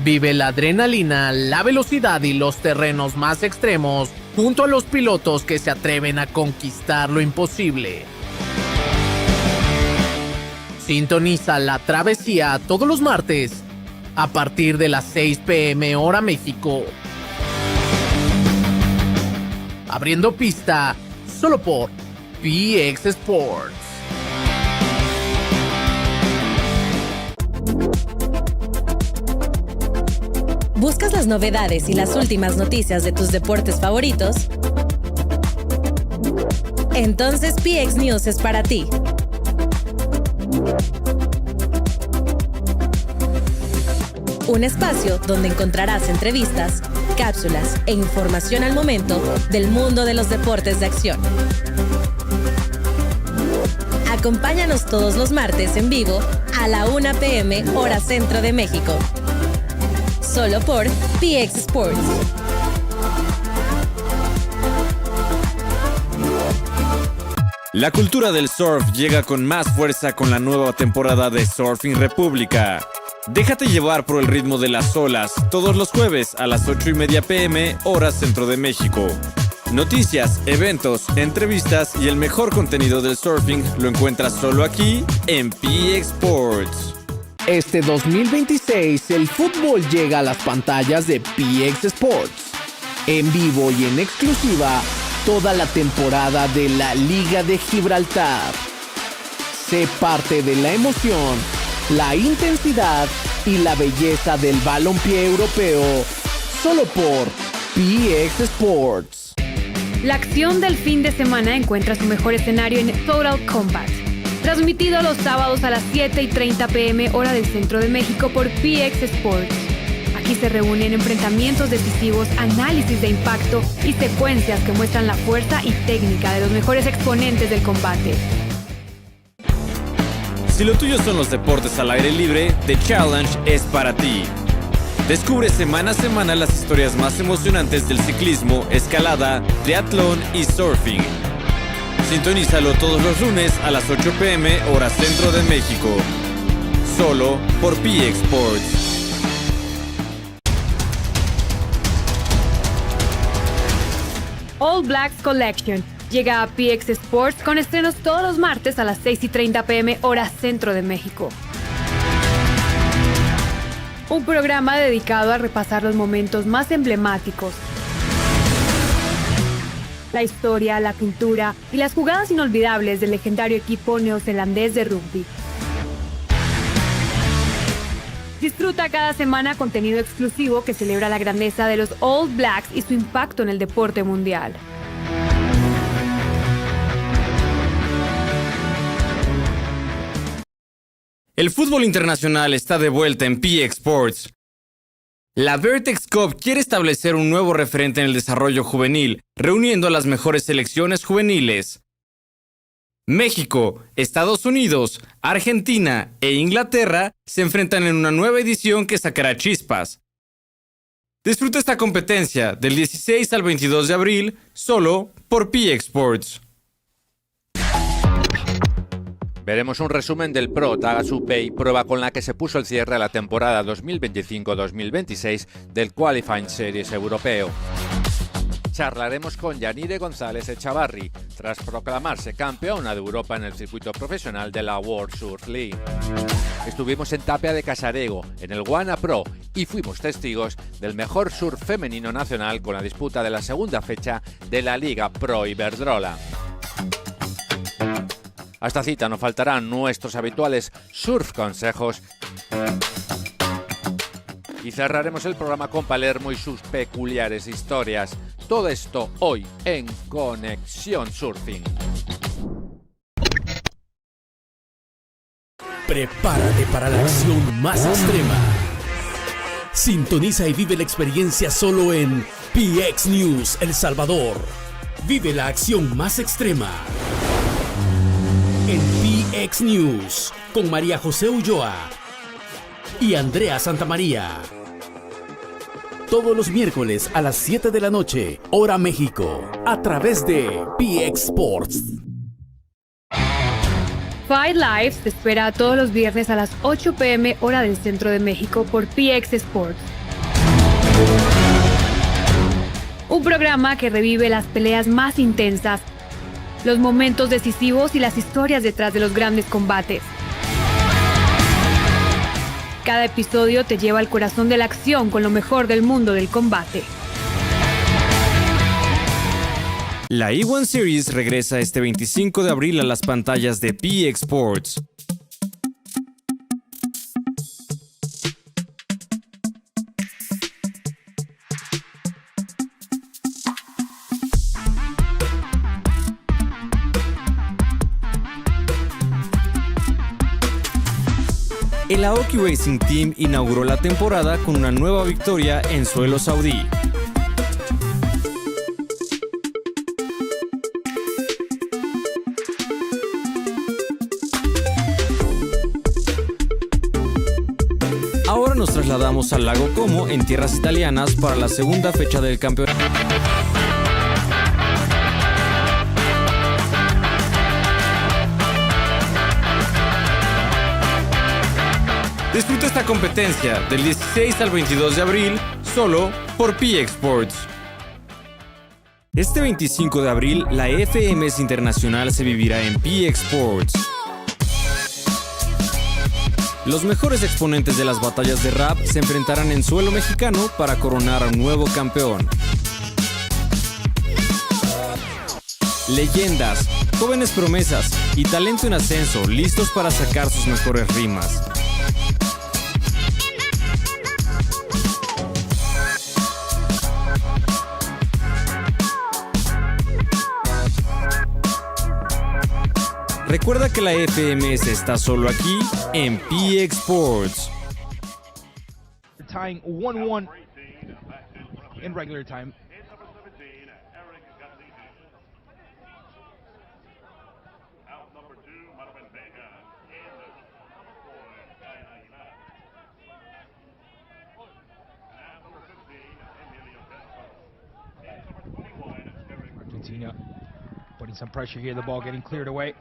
Vive la adrenalina, la velocidad y los terrenos más extremos junto a los pilotos que se atreven a conquistar lo imposible. Sintoniza la travesía todos los martes a partir de las 6 p.m. hora México. Abriendo pista solo por PX Sports. ¿Buscas las novedades y las últimas noticias de tus deportes favoritos? Entonces PX News es para ti. Un espacio donde encontrarás entrevistas, cápsulas e información al momento del mundo de los deportes de acción. Acompáñanos todos los martes en vivo a la 1 p.m. hora Centro de México. Solo por PX Sports. La cultura del surf llega con más fuerza con la nueva temporada de Surfing República. Déjate llevar por el ritmo de las olas todos los jueves a las 8:30 p.m. hora Centro de México. Noticias, eventos, entrevistas y el mejor contenido del surfing lo encuentras solo aquí en PX Sports. Este 2026 el fútbol llega a las pantallas de PX Sports. En vivo y en exclusiva toda la temporada de la Liga de Gibraltar. Sé parte de la emoción, la intensidad y la belleza del balompié europeo solo por PX Sports. La acción del fin de semana encuentra su mejor escenario en Total Combat. Transmitido los sábados a las 7:30 p.m. hora del Centro de México por PX Sports. Aquí se reúnen enfrentamientos decisivos, análisis de impacto y secuencias que muestran la fuerza y técnica de los mejores exponentes del combate. Si lo tuyo son los deportes al aire libre, The Challenge es para ti. Descubre semana a semana las historias más emocionantes del ciclismo, escalada, triatlón y surfing. Sintonízalo todos los lunes a las 8 p.m. hora Centro de México. Solo por PX Sports. All Blacks Collection llega a PX Sports con estrenos todos los martes a las 6:30 p.m. hora Centro de México. un programa dedicado a repasar los momentos más emblemáticos, la historia, la cultura y las jugadas inolvidables del legendario equipo neozelandés de rugby. Disfruta cada semana contenido exclusivo que celebra la grandeza de los All Blacks y su impacto en el deporte mundial. El fútbol internacional está de vuelta en PX Sports. La Vertex Cup quiere establecer un nuevo referente en el desarrollo juvenil, reuniendo a las mejores selecciones juveniles. México, Estados Unidos, Argentina e Inglaterra se enfrentan en una nueva edición que sacará chispas. Disfruta esta competencia del 16 al 22 de abril, solo por PX Sports. Veremos un resumen del Pro Tagasu Pay, prueba con la que se puso el cierre a la temporada 2025-2026 del Qualifying Series europeo. Charlaremos con Yanire González Echavarri, tras proclamarse campeona de Europa en el circuito profesional de la World Surf League. Estuvimos en Tapia de Casarego, en el Guana Pro, y fuimos testigos del mejor surf femenino nacional con la disputa de la segunda fecha de la Liga Pro Iberdrola. A esta cita nos faltarán nuestros habituales surf consejos y cerraremos el programa con Palermo y sus peculiares historias. Todo esto hoy en Conexión Surfing. Prepárate para la acción más extrema. Sintoniza y vive la experiencia solo en PX News El Salvador. Vive la acción más extrema en PX News con María José Ulloa y Andrea Santamaría. Todos los miércoles a las 7 de la noche, hora México, a través de PX Sports. Fight Live te espera todos los viernes a las 8 p.m. hora del Centro de México por PX Sports. Un programa que revive las peleas más intensas, los momentos decisivos y las historias detrás de los grandes combates. Cada episodio te lleva al corazón de la acción con lo mejor del mundo del combate. La E1 Series regresa este 25 de abril a las pantallas de PX Sports. El Aoki Racing Team inauguró la temporada con una nueva victoria en suelo saudí. Ahora nos trasladamos al lago Como, en tierras italianas, para la segunda fecha del campeonato. Disfruta esta competencia del 16 al 22 de abril, solo por PX Sports. Este 25 de abril, la FMS Internacional se vivirá en PX Sports. Los mejores exponentes de las batallas de rap se enfrentarán en suelo mexicano para coronar a un nuevo campeón. Leyendas, jóvenes promesas y talento en ascenso listos para sacar sus mejores rimas. Recuerda que la FMS está solo aquí en PX Sports. Tying 1-1 in regular time. Argentina putting some pressure here, the ball getting cleared away.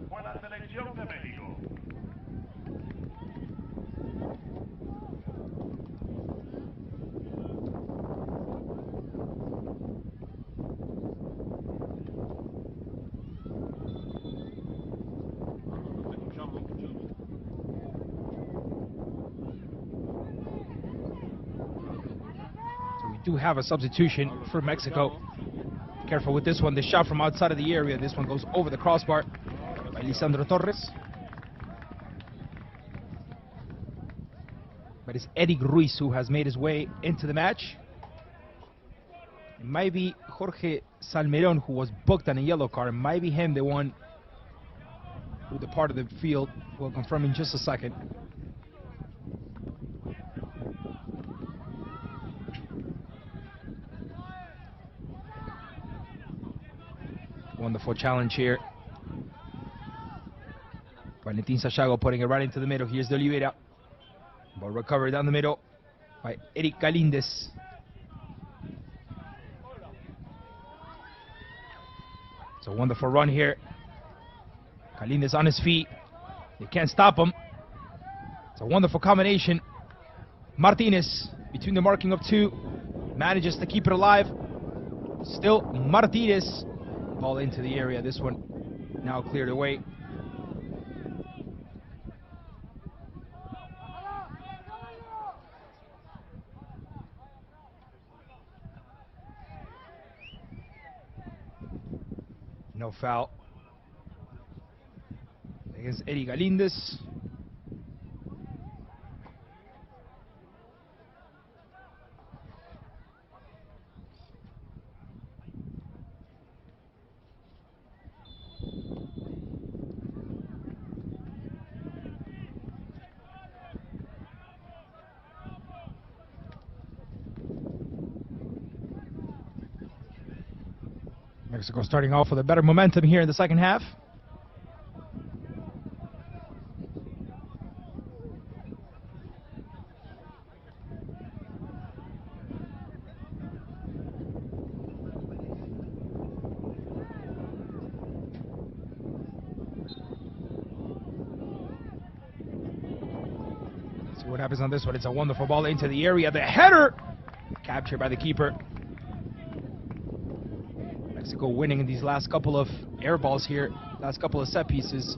Por la selección de México. do have a substitution for Mexico. Careful with this one. The shot from outside of the area. This one goes over the crossbar by Lisandro Torres. But it's Eric Ruiz who has made his way into the match. It might be Jorge Salmerón, who was booked on a yellow card. It might be him, the one who departed the field. We'll confirm in just a second. Wonderful challenge here. Valentin Sayago putting it right into the middle. Here's De Oliveira. Ball recovered down the middle by Eric Galíndez. It's a wonderful run here. Galíndez on his feet. They can't stop him. It's a wonderful combination. Martinez, between the marking of two, manages to keep it alive. Still Martinez. Ball into the area. This one now cleared away. No foul against Eric Galíndez. Mexico starting off with a better momentum here in the second half. See what happens on this one. It's a wonderful ball into the area. The header captured by the keeper. Mexico winning in these last couple of air balls here, last couple of set pieces.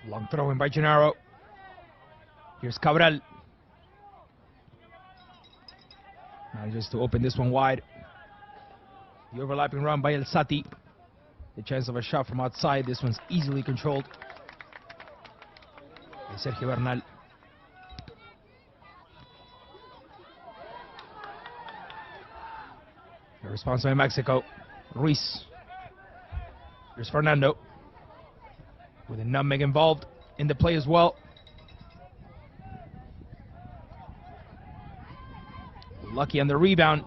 Long throw in by Gennaro. Here's Cabral. Manages to open this one wide. The overlapping run by El Sati. The chance of a shot from outside. This one's easily controlled by Sergio Bernal. The response by Mexico. Ruiz. Here's Fernando. With a nutmeg involved in the play as well. Lucky on the rebound.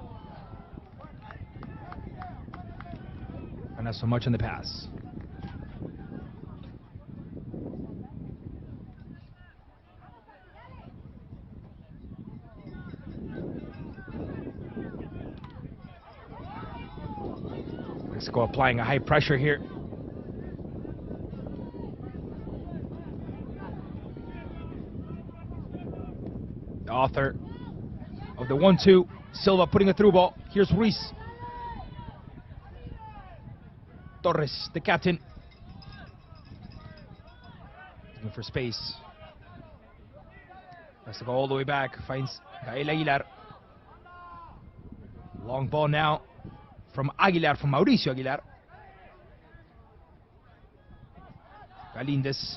And not so much on the pass. Mexico applying a high pressure here. The author of the 1-2, Silva putting a through ball. Here's Ruiz. Torres, the captain. Looking for space. Has to go all the way back. Finds Gael Aguilar. Long ball now from Aguilar, from Mauricio Aguilar. Galíndez.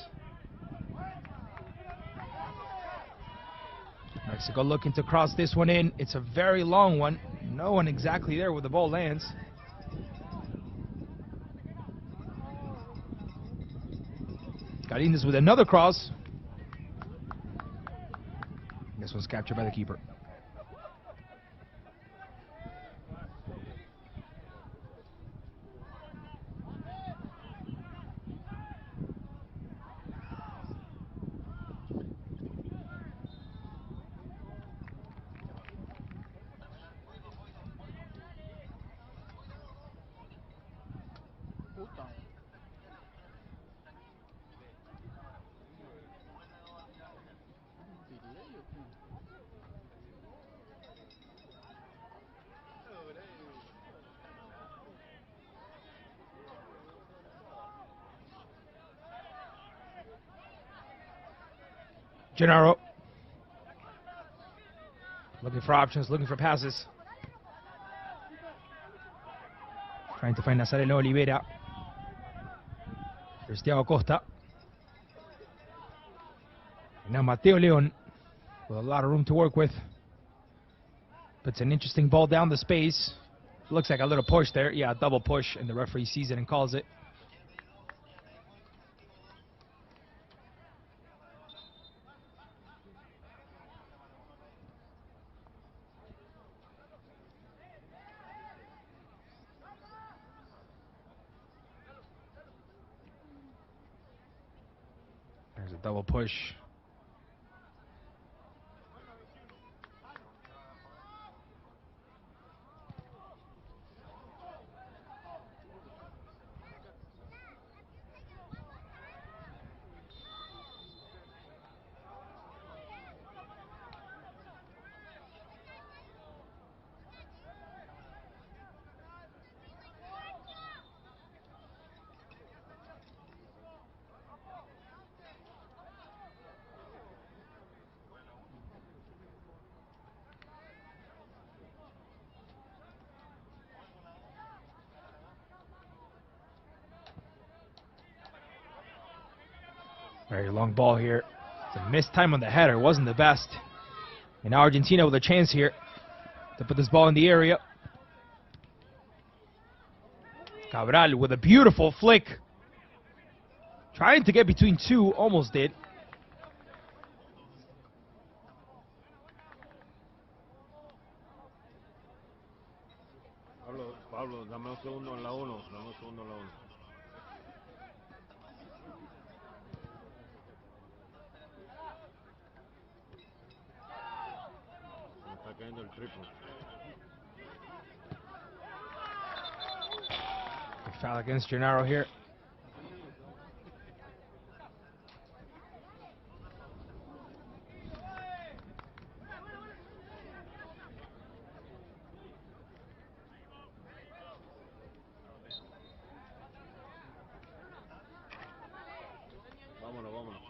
Mexico looking to cross this one in. It's a very long one. No one exactly there where the ball lands. Galíndez with another cross. This one's captured by the keeper. Gennaro. Looking for options, looking for passes. Trying to find Nazareno Oliveira. There's Thiago Costa. And now Mateo Leon with a lot of room to work with. Puts an interesting ball down the space. Looks like a little push there. Yeah, a double push, and the referee sees it and calls it. There's a double push. Very long ball here. It's a missed time on the header. Wasn't the best. And now Argentina with a chance here to put this ball in the area. Cabral with a beautiful flick. Trying to get between two. Almost did. Pablo, dame un segundo en la 1. Dame un segundo en la 1. Está cayendo el triple. Foul against Gennaro here. Vámonos, vámonos.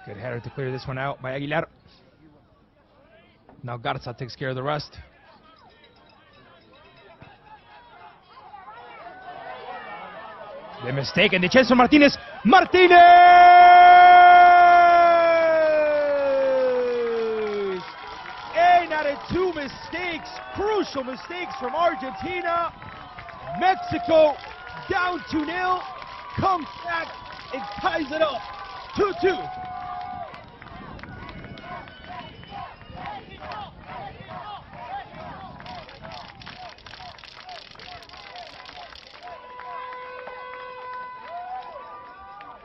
Good header to clear this one out by Aguilar. Now Garza takes care of the rest. The mistake and the chance for Martinez. Martinez! 8 out of 2 mistakes. Crucial mistakes from Argentina. Mexico down 2-0. Comes back and ties it up. 2-2.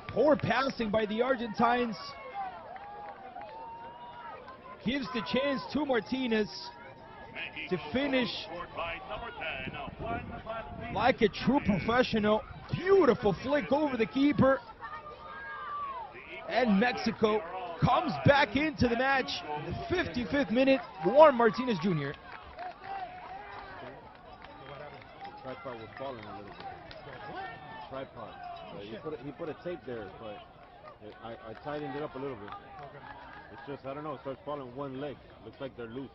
Poor passing by the Argentines. Gives the chance to Martinez to finish like a true professional. Beautiful flick over the keeper. And Mexico comes back into the match in the 55th minute. Juan Martinez Jr. Tripod was falling a little bit. Tripod. He put a tape there, but I tightened it up a little bit. It's just, I don't know, it starts falling one leg. Looks like they're loose.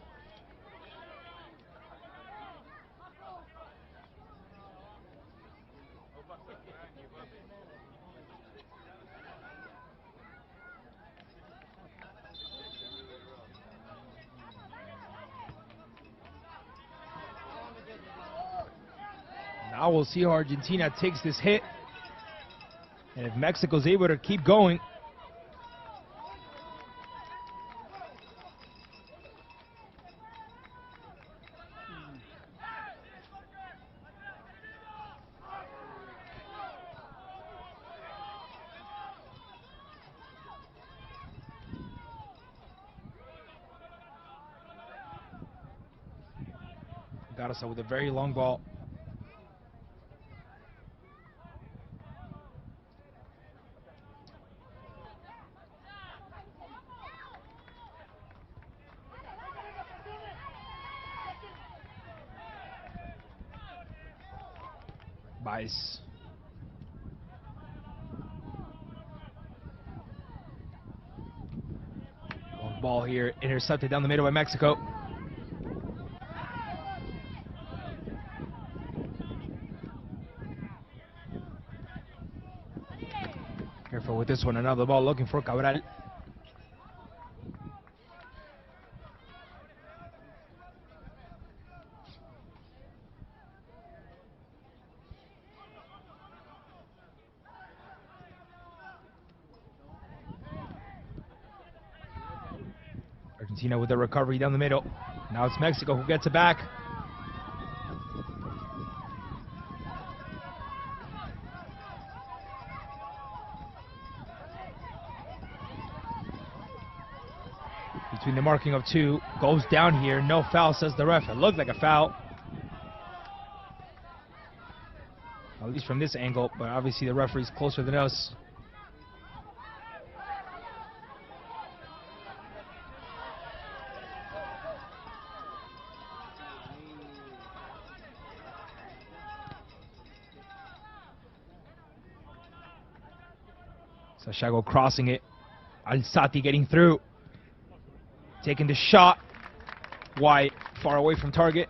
Now we'll see how Argentina takes this hit. And if Mexico's able to keep going. Garza with a very long ball. Baez. Long ball here, intercepted down the middle by Mexico. Careful with this one, another ball looking for Cabral. Argentina with the recovery down the middle. Now it's Mexico who gets it back. Between the marking of 2, goes down here, no foul, says the ref. It looked like a foul. At least from this angle, but obviously the referee's closer than us. Sachago crossing it. Alzati getting through. Taking the shot. Wide, far away from target.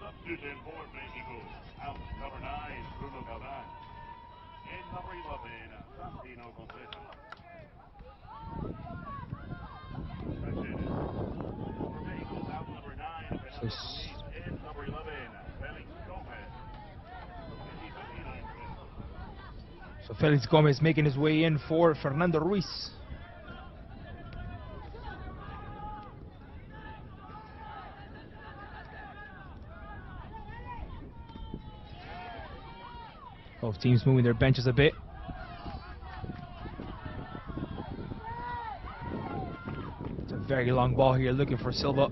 Substitution for Mexico. Out number 9, Bruno Galvan. And number 11, Santino Concesa. For Mexico, out number 9, and number 11, Felix Gomez. So Felix Gomez making his way in for Fernando Ruiz. Both teams moving their benches a bit. It's a very long ball here, looking for Silva.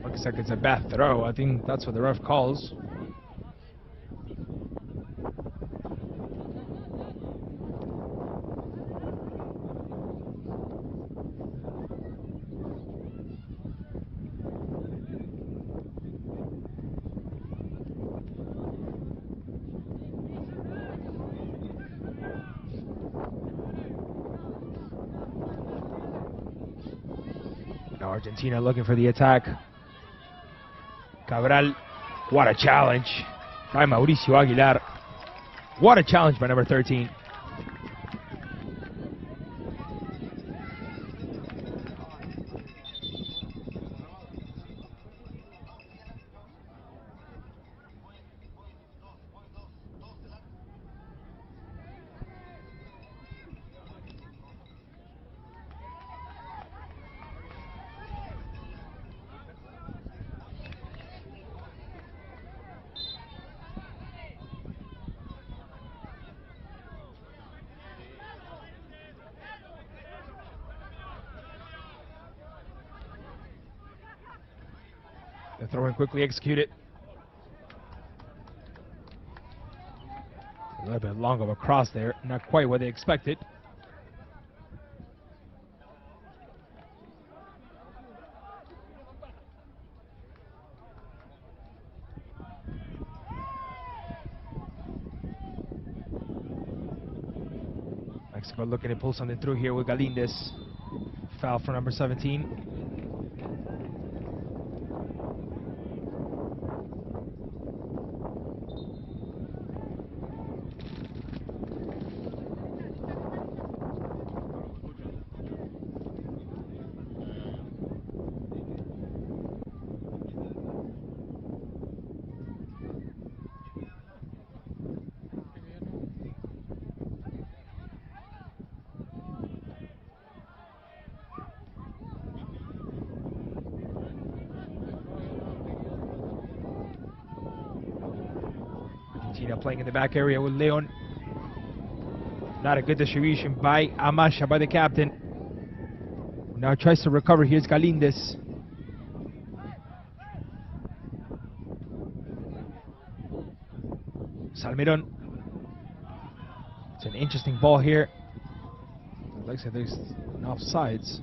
Looks like it's a bad throw. I think that's what the ref calls. Now Argentina looking for the attack. Cabral, what a challenge by Mauricio Aguilar. What a challenge by number 13. The throw in quickly executed. A little bit long of a cross there. Not quite what they expected. Mexico looking to pull something through here with Galindez. Foul for number 17. Argentina playing in the back area with Leon. Not a good distribution by Amasha, by the captain. Now tries to recover. Here's Galindez. Salmeron. It's an interesting ball here. It looks like there's an offsides.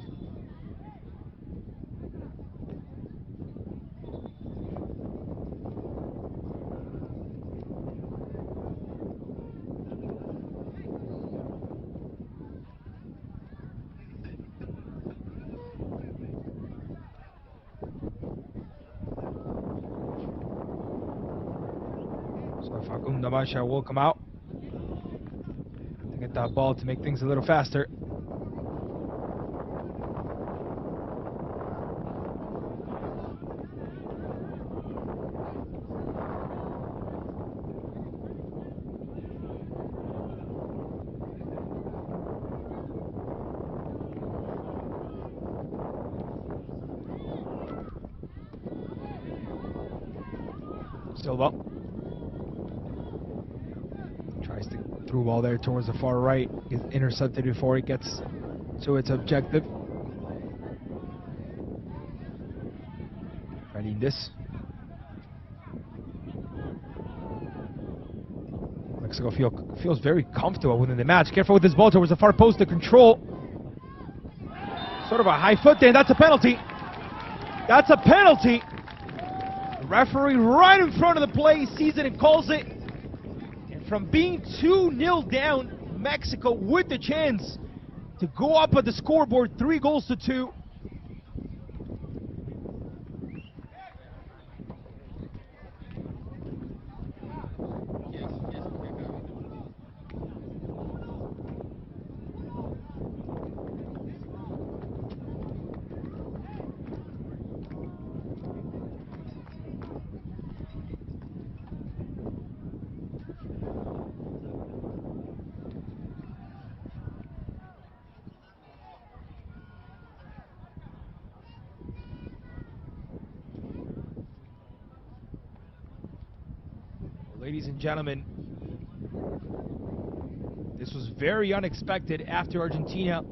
Facundo Amasha will come out to get that ball to make things a little faster. Silva tries to through ball there towards the far right. Is intercepted before it gets to its objective. Galindez. Mexico feels very comfortable within the match. Careful with this ball towards the far post to control. Sort of a high foot there. That's a penalty. That's a penalty. The referee right in front of the play sees it and calls it. And from being 2-0 down, Mexico with the chance to go up at the scoreboard 3-2. Ladies and gentlemen, this was very unexpected after Argentina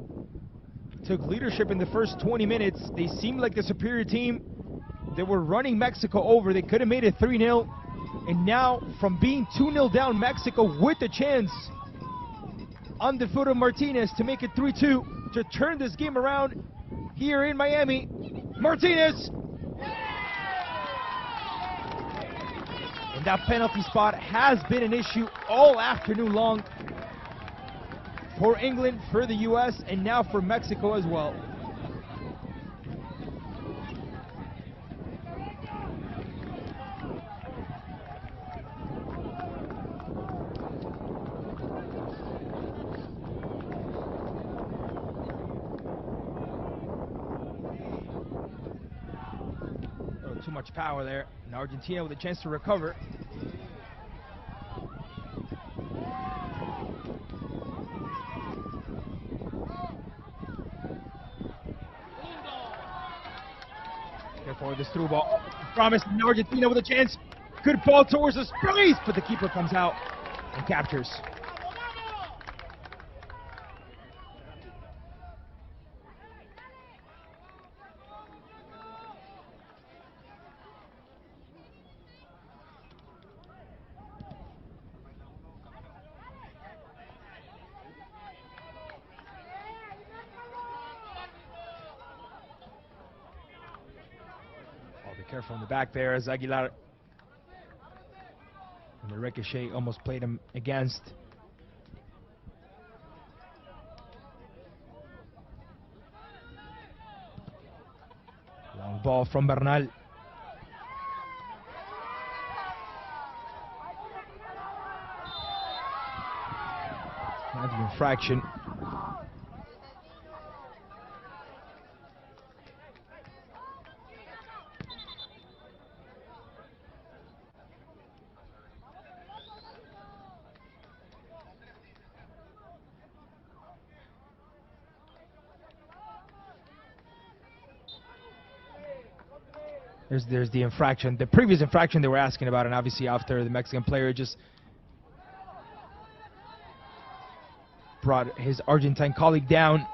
took leadership in the first 20 minutes. They seemed like the superior team. They were running Mexico over. They could have made it 3-0. And now, from being 2-0 down, Mexico with the chance on the foot of Martinez to make it 3-2, to turn this game around here in Miami. Martinez! And that penalty spot has been an issue all afternoon long for England, for the U.S., and now for Mexico as well. Too much power there, and Argentina with a chance to recover. Careful with this through ball. Promise, and Argentina with a chance. Good ball towards the space, but the keeper comes out and captures. Careful in the back there as Aguilar. And the ricochet almost played him against. Long ball from Bernal. Not an infraction. There's the infraction, the previous infraction they were asking about, and obviously after the Mexican player just brought his Argentine colleague down.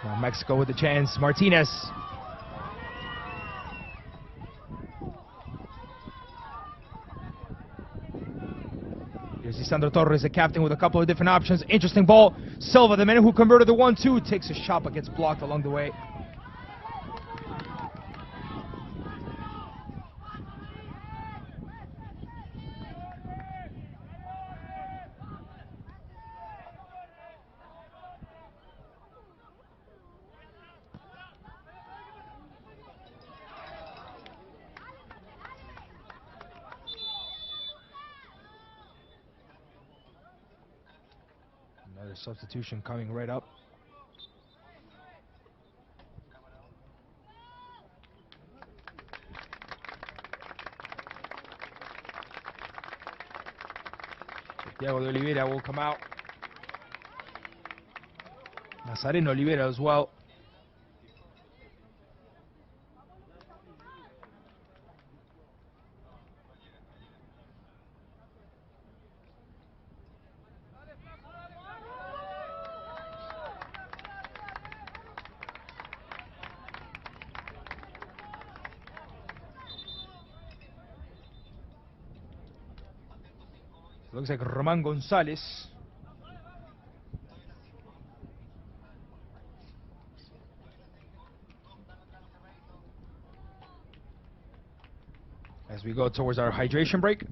Now Mexico with the chance, Martinez. Here's Lisandro Torres, the captain, with a couple of different options. Interesting ball. Silva, the man who converted the 1-2, takes a shot but gets blocked along the way. Another substitution coming right up. Diego de Oliveira will come out. Nazareno Oliveira as well. Looks like Román González. As we go towards our hydration break.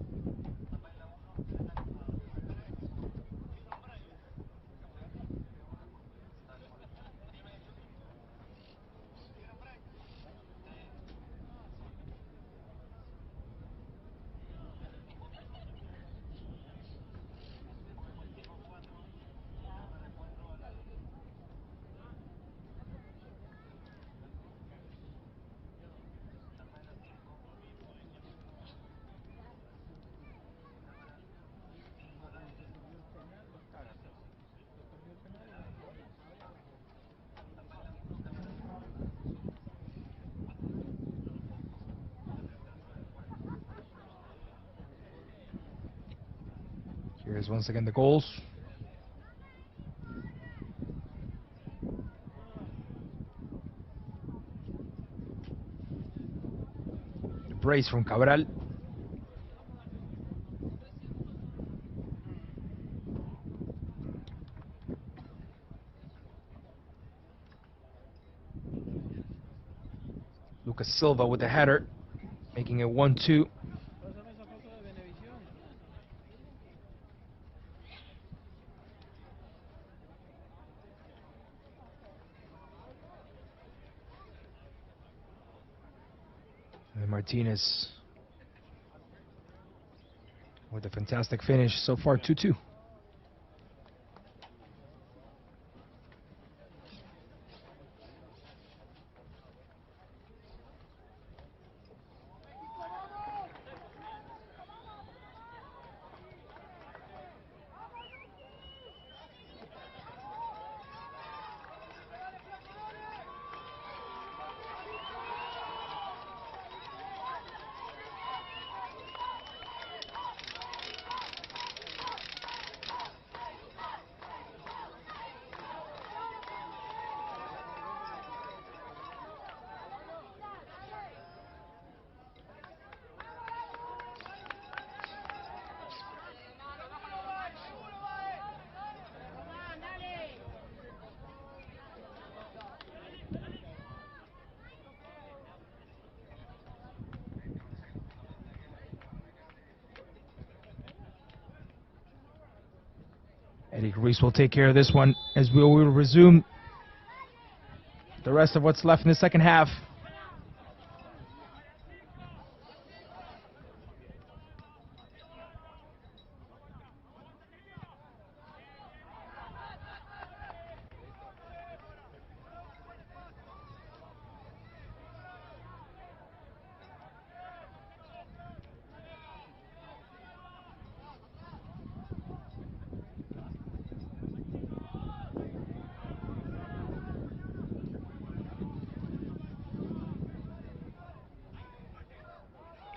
Here's once again the goals. The brace from Cabral. Lucas Silva with the header, making it 1-2. And Martinez with a fantastic finish. So far 2-2. Greece will take care of this one as we will resume the rest of what's left in the second half.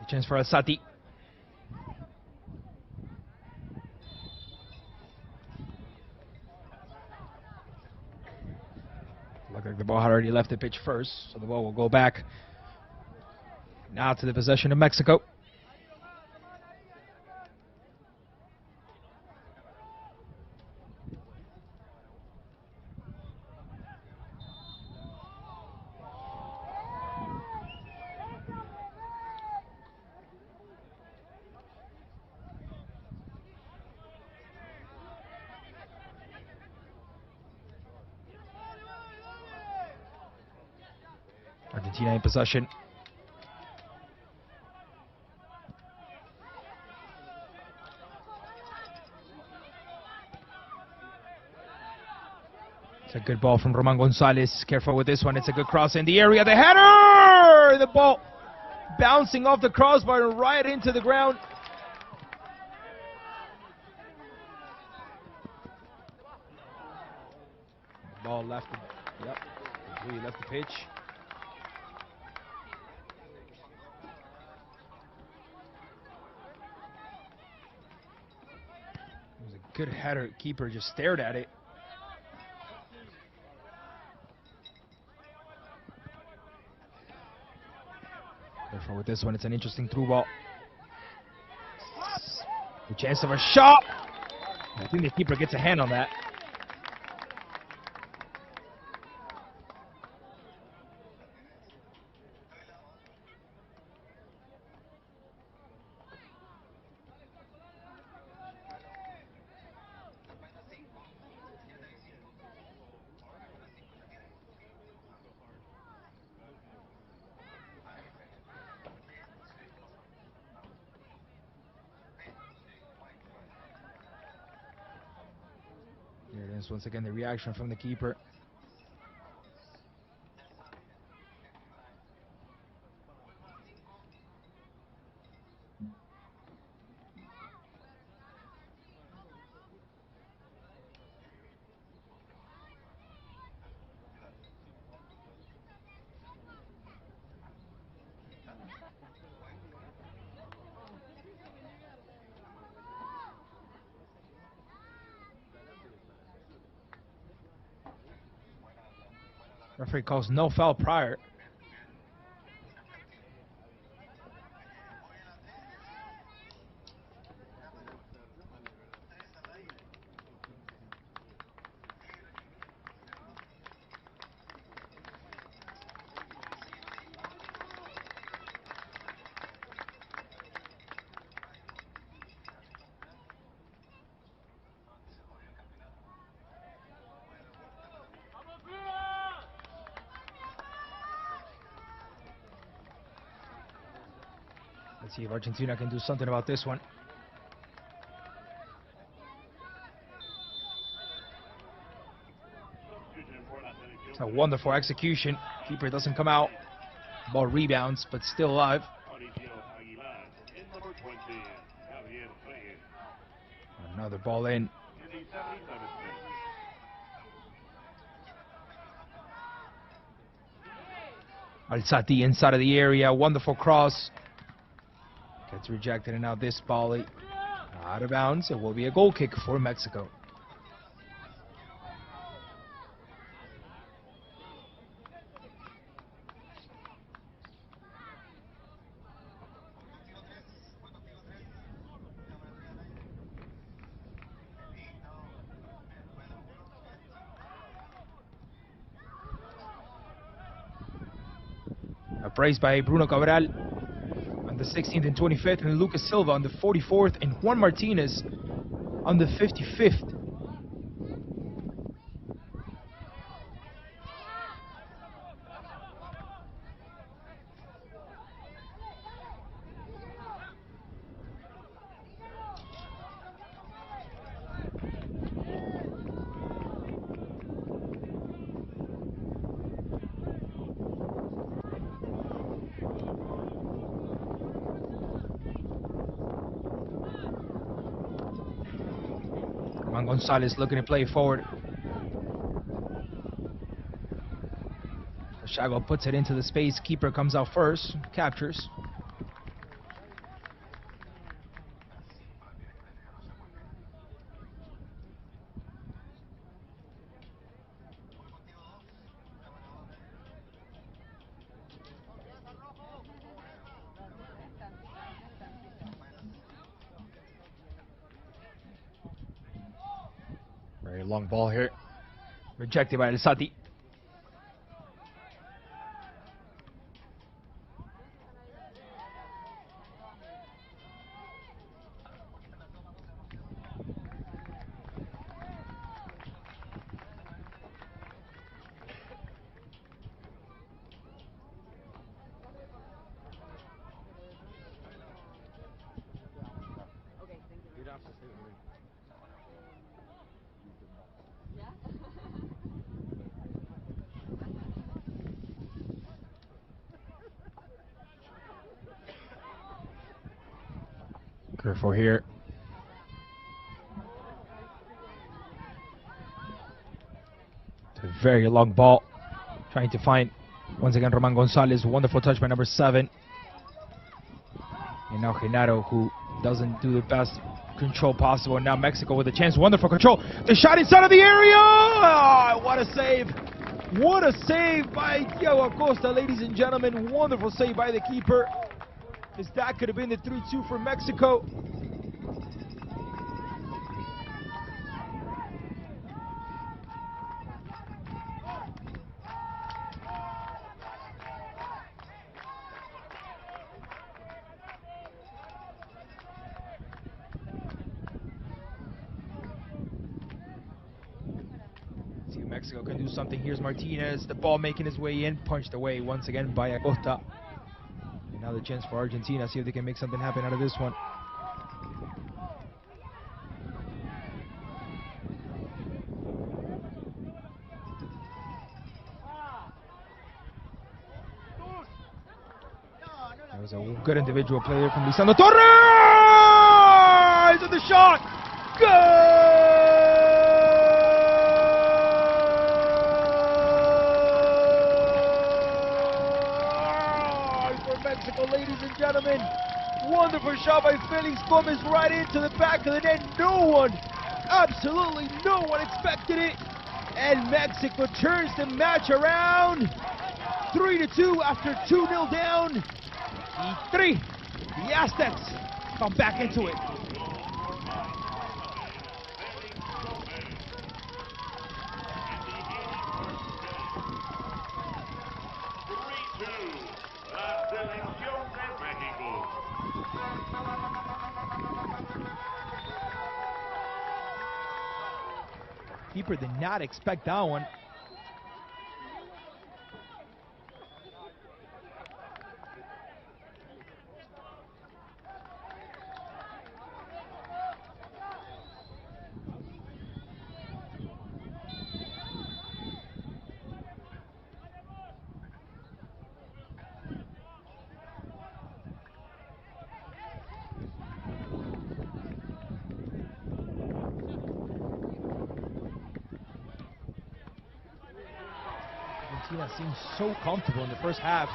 Chance for Alzati. Look like the ball had already left the pitch first, so the ball will go back now to the possession of Mexico. Argentina in possession. It's a good ball from Roman Gonzalez. Careful with this one. It's a good cross in the area. The header! The ball bouncing off the crossbar right into the ground. The ball left. Yep. Completely left the pitch. It was a good header. Keeper just stared at it. Therefore, with this one, it's an interesting through ball. A chance of a shot. I think the keeper gets a hand on that. Here it is once again, the reaction from the keeper. Referee calls no foul prior. Let's see if Argentina can do something about this one. It's a wonderful execution. Keeper doesn't come out. Ball rebounds, but still alive. Another ball in. Alzati inside of the area. Wonderful cross. Gets rejected, and now this volley out of bounds. It will be a goal kick for Mexico. A brace by Bruno Cabral on the 16th and 25th, and Lucas Silva on the 44th, and Juan Martinez on the 55th. Gonzalez looking to play forward. Shago puts it into the space. Keeper comes out first, captures. Very long ball here. Rejected by Alzati. Careful here. It's a very long ball. Trying to find, once again, Roman Gonzalez. Wonderful touch by number 7. And now Genaro, who doesn't do the best control possible. Now Mexico with a chance. Wonderful control. The shot inside of the area. Oh, what a save. What a save by Diego Acosta, ladies and gentlemen. Wonderful save by the keeper. As that could have been the 3-2 for Mexico. See if Mexico can do something. Here's Martinez. The ball making his way in. Punched away once again by Acosta. Now the chance for Argentina, see if they can make something happen out of this one. That was a good individual play there from Lisandro Torres! And the shot! Good! Mexico, ladies and gentlemen. Wonderful shot by Felix Gomez right into the back of the net. No one, absolutely no one expected it. And Mexico turns the match around. 3-2 after 2-0 down. The Aztecs come back into it. Keeper did not expect that one. Argentina seems so comfortable in the first half.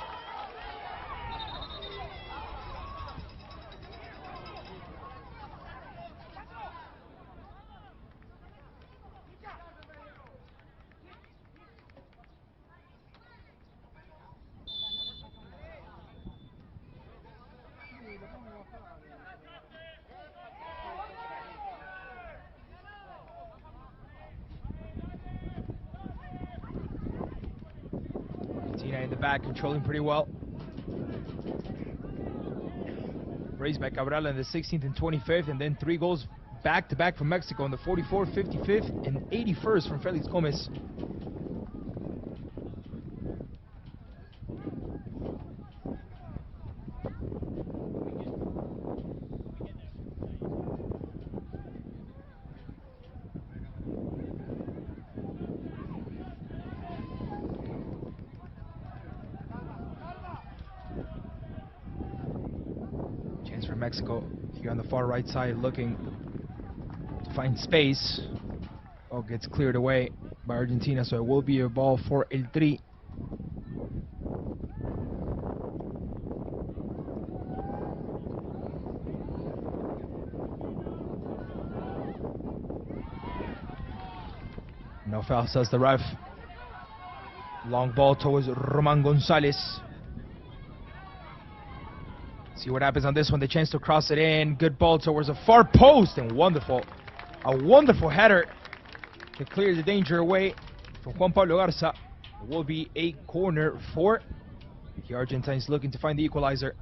In the back, controlling pretty well. Raised by Cabral in the 16th and 25th, and then 3 goals back-to-back from Mexico in the 44th, 55th, and 81st from Felix Gomez. For Mexico here on the far right side, looking to find space. ball gets cleared away by Argentina, so it will be a ball for El Tri. No foul, says the ref. Long ball towards Roman Gonzalez. See what happens on this one. The chance to cross it in. Good ball towards the far post, and a wonderful header to clear the danger away from Juan Pablo Garza. It will be a corner for the Argentines looking to find the equalizer.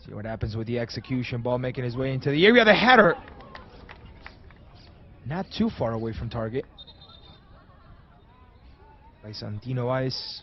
See what happens with the execution. Ball making his way into the area. The header. Not too far away from target. By Santino Ice.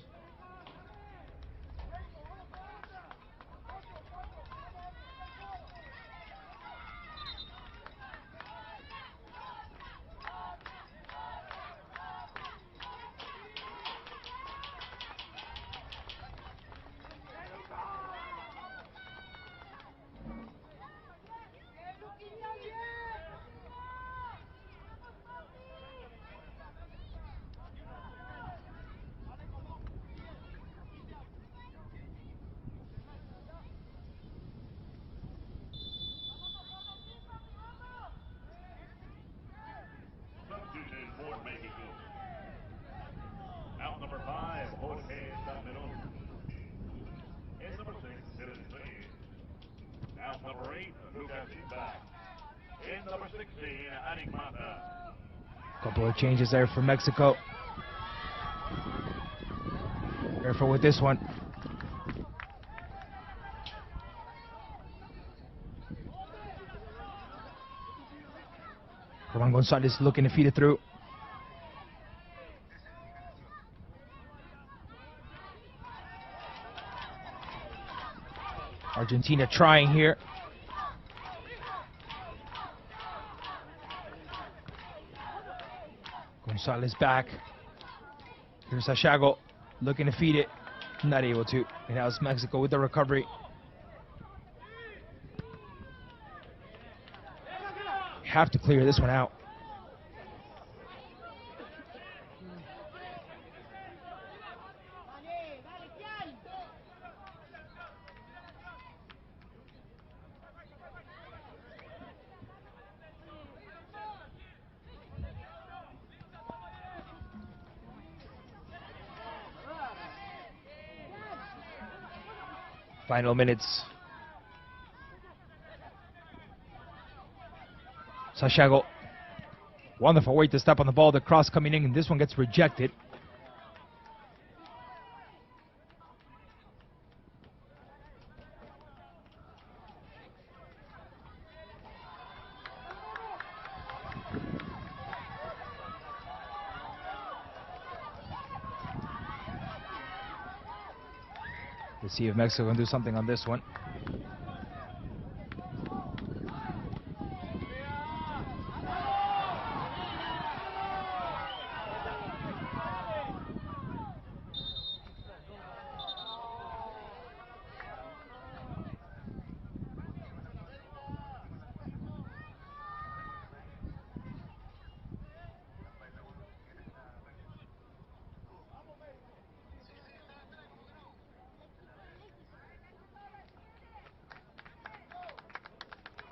Substitution for Mexico. Out number 5, Jorge Salmerón. In number 6, Dylan Smith. Out number 8, Lucas Silva. In number 16, Anigmata. Couple of changes there for Mexico. Careful with this one. Juan Gonzalez looking to feed it through. Argentina trying here. Gonzalez back. Here's Sachago looking to feed it. Not able to. And now it's Mexico with the recovery. Have to clear this one out. Final minutes. Sachago. Wonderful way to step on the ball. The cross coming in, and this one gets rejected. Let's see if Mexico can do something on this one.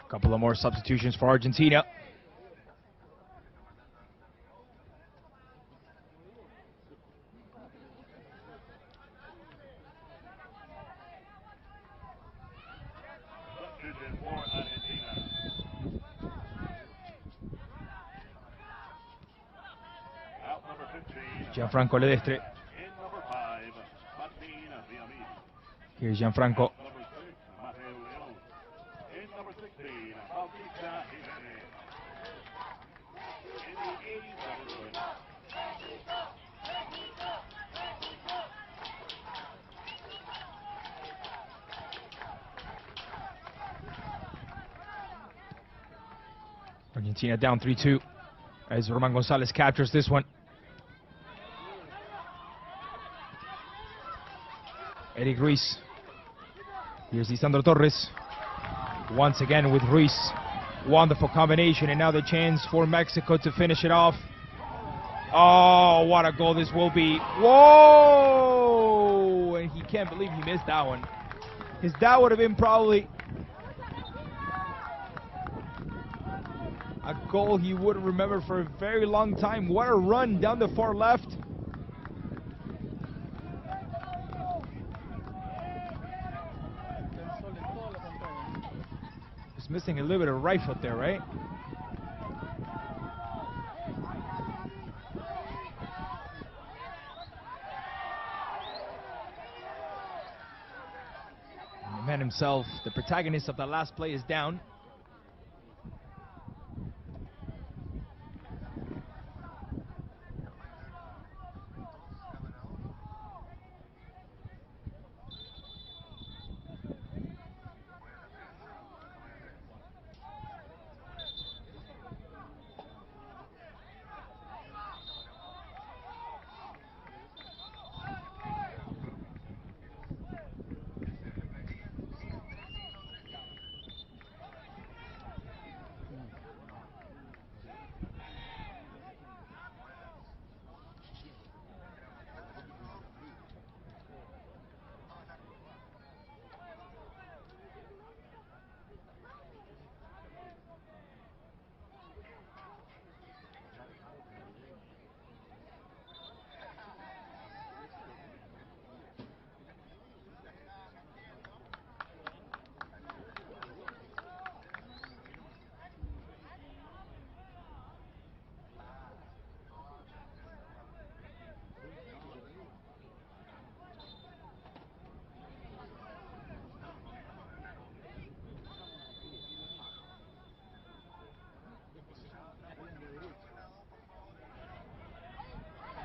Couple of more substitutions for Argentina. Substitution for Argentina. Out number 15. Gianfranco Ledestre. In number 5, Martín Villamil. Here's Gianfranco. Number 6, Mateo León. In number 16, Bautista Jimenez. In the 87th minute. Argentina down 3-2 as Roman Gonzalez captures this one. Eric Ruiz. Here's Lisandro Torres. Once again with Ruiz. Wonderful combination, and now the chance for Mexico to finish it off. Oh, what a goal this will be. Whoa! And he can't believe he missed that one. Because that would have been probably a goal he would remember for a very long time. What a run down the far left. Just missing a little bit of right foot there, right? The man himself, the protagonist of the last play, is down.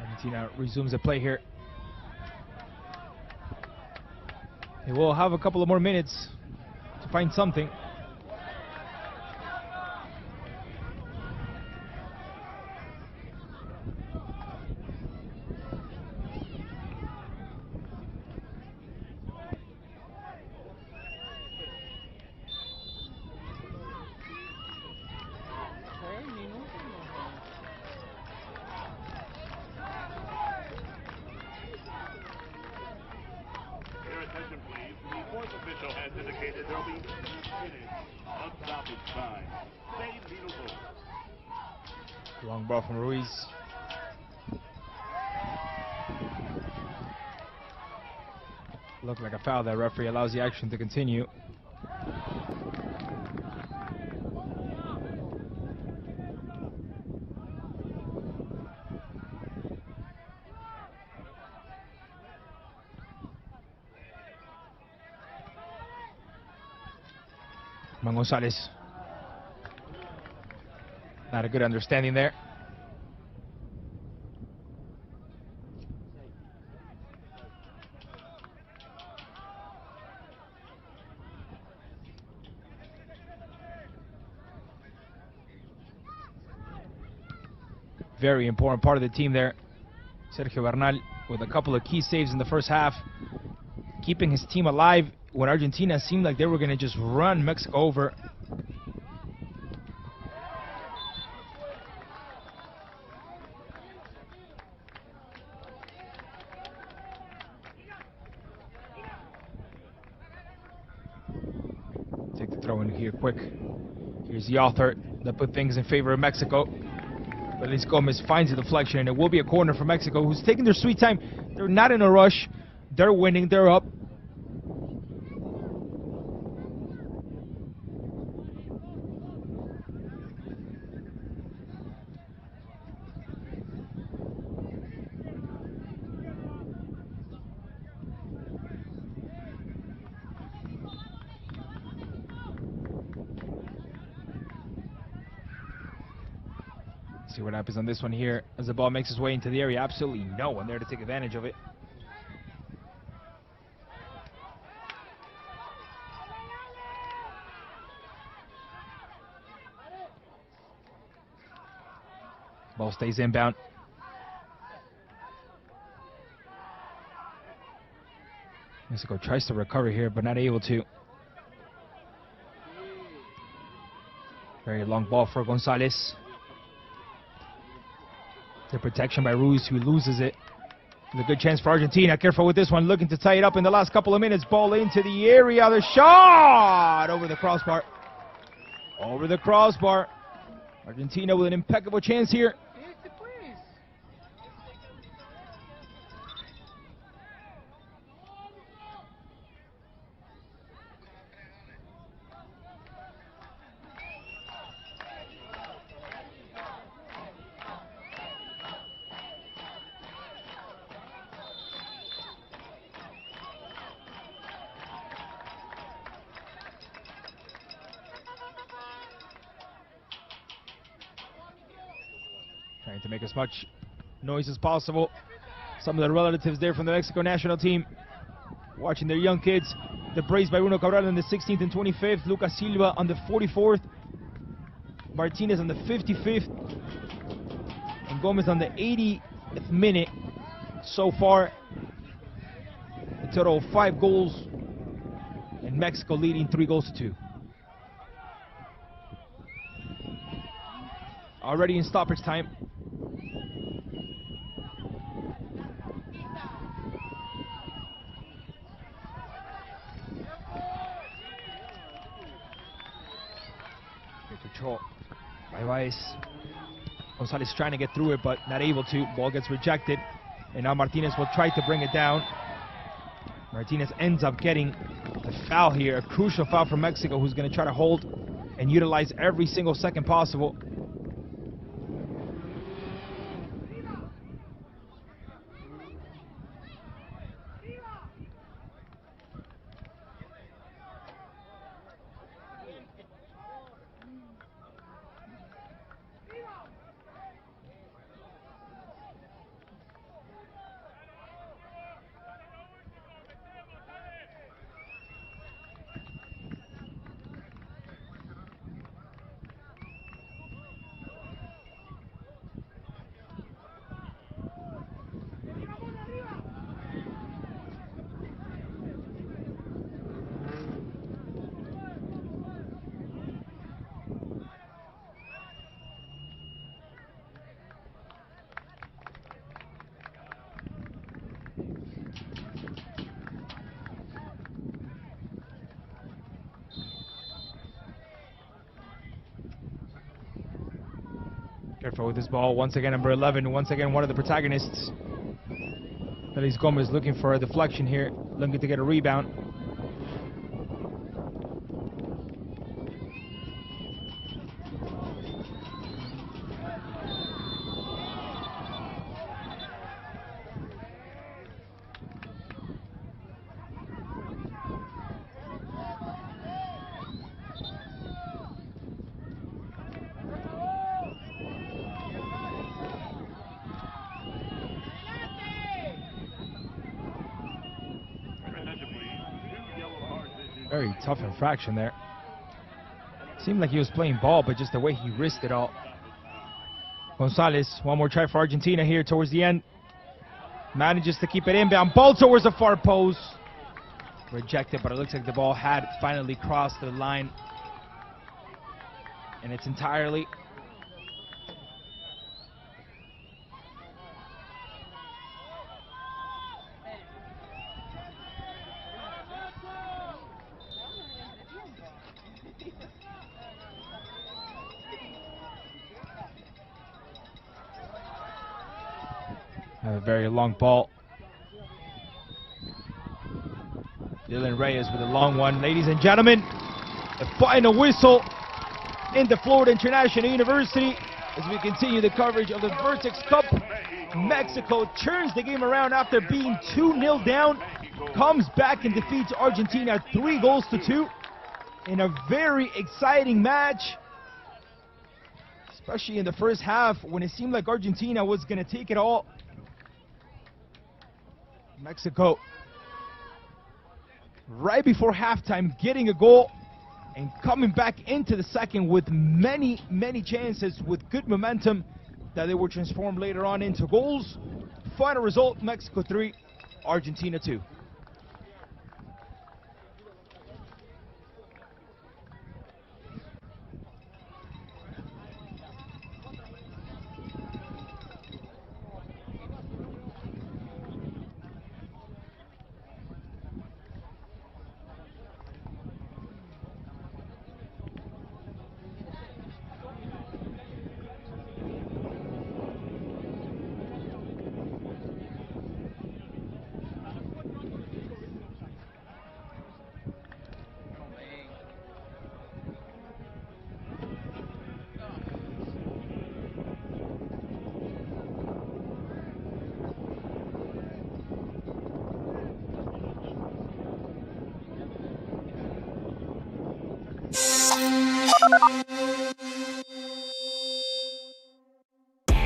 Argentina resumes the play here. They will have a couple of more minutes to find something. Long ball from Ruiz. Looked like a foul. That referee allows the action to continue. Roman Gonzalez. Not a good understanding there. Very important part of the team there. Sergio Bernal with a couple of key saves in the first half, keeping his team alive when Argentina seemed like they were going to just run Mexico over. Take the throw in here quick. Here's the author that put things in favor of Mexico. But Luis Gomez finds a deflection, and it will be a corner for Mexico, who's taking their sweet time. They're not in a rush. They're winning. They're up. See what happens on this one here as the ball makes its way into the area. Absolutely no one there to take advantage of it. Ball stays inbound. Mexico tries to recover here, but not able to. Very long ball for Gonzalez. The protection by Ruiz, who loses it. It's a good chance for Argentina. Careful with this one, looking to tie it up in the last couple of minutes. Ball into the area. The shot over the crossbar. Over the crossbar. Argentina with an impeccable chance here. Trying to make as much noise as possible. Some of the relatives there from the Mexico national team watching their young kids. The brace by Bruno Cabral on the 16th and 25th. Lucas Silva on the 44th. Martinez on the 55th. And Gomez on the 80th minute. So far, a total of 5 goals. And Mexico leading 3-2. Already in stoppage time. Good control by Baez. Gonzalez trying to get through it, but not able to. Ball gets rejected. And now Martinez will try to bring it down. Martinez ends up getting the foul here. A crucial foul from Mexico, who's going to try to hold and utilize every single second possible. Careful with this ball. Once again, number 11. Once again, one of the protagonists. Feliz Gomez looking for a deflection here. Looking to get a rebound. Very tough infraction there. Seemed like he was playing ball, but just the way he risked it all. Gonzalez, one more try for Argentina here towards the end. Manages to keep it inbound. Ball towards the far post. Rejected, but it looks like the ball had finally crossed the line. And it's entirely a very long ball. Dylan Reyes with a long one. Ladies and gentlemen, the final whistle in the Florida International University as we continue the coverage of the Vertex Cup. Mexico turns the game around after being 2-0 down, comes back and defeats Argentina 3-2 in a very exciting match, especially in the first half when it seemed like Argentina was going to take it all. Mexico, right before halftime, getting a goal and coming back into the second with many chances, with good momentum, that they were transformed later on into goals. Final result, Mexico 3, Argentina 2.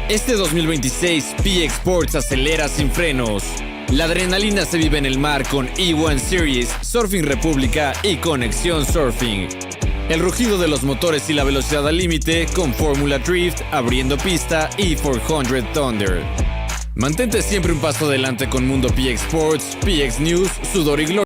Este 2026, PX Sports acelera sin frenos. La adrenalina se vive en el mar con E1 Series, Surfing República y Conexión Surfing. El rugido de los motores y la velocidad al límite con Fórmula Drift, Abriendo Pista y 400 Thunder. Mantente siempre un paso adelante con Mundo PX Sports, PX News, Sudor y Gloria.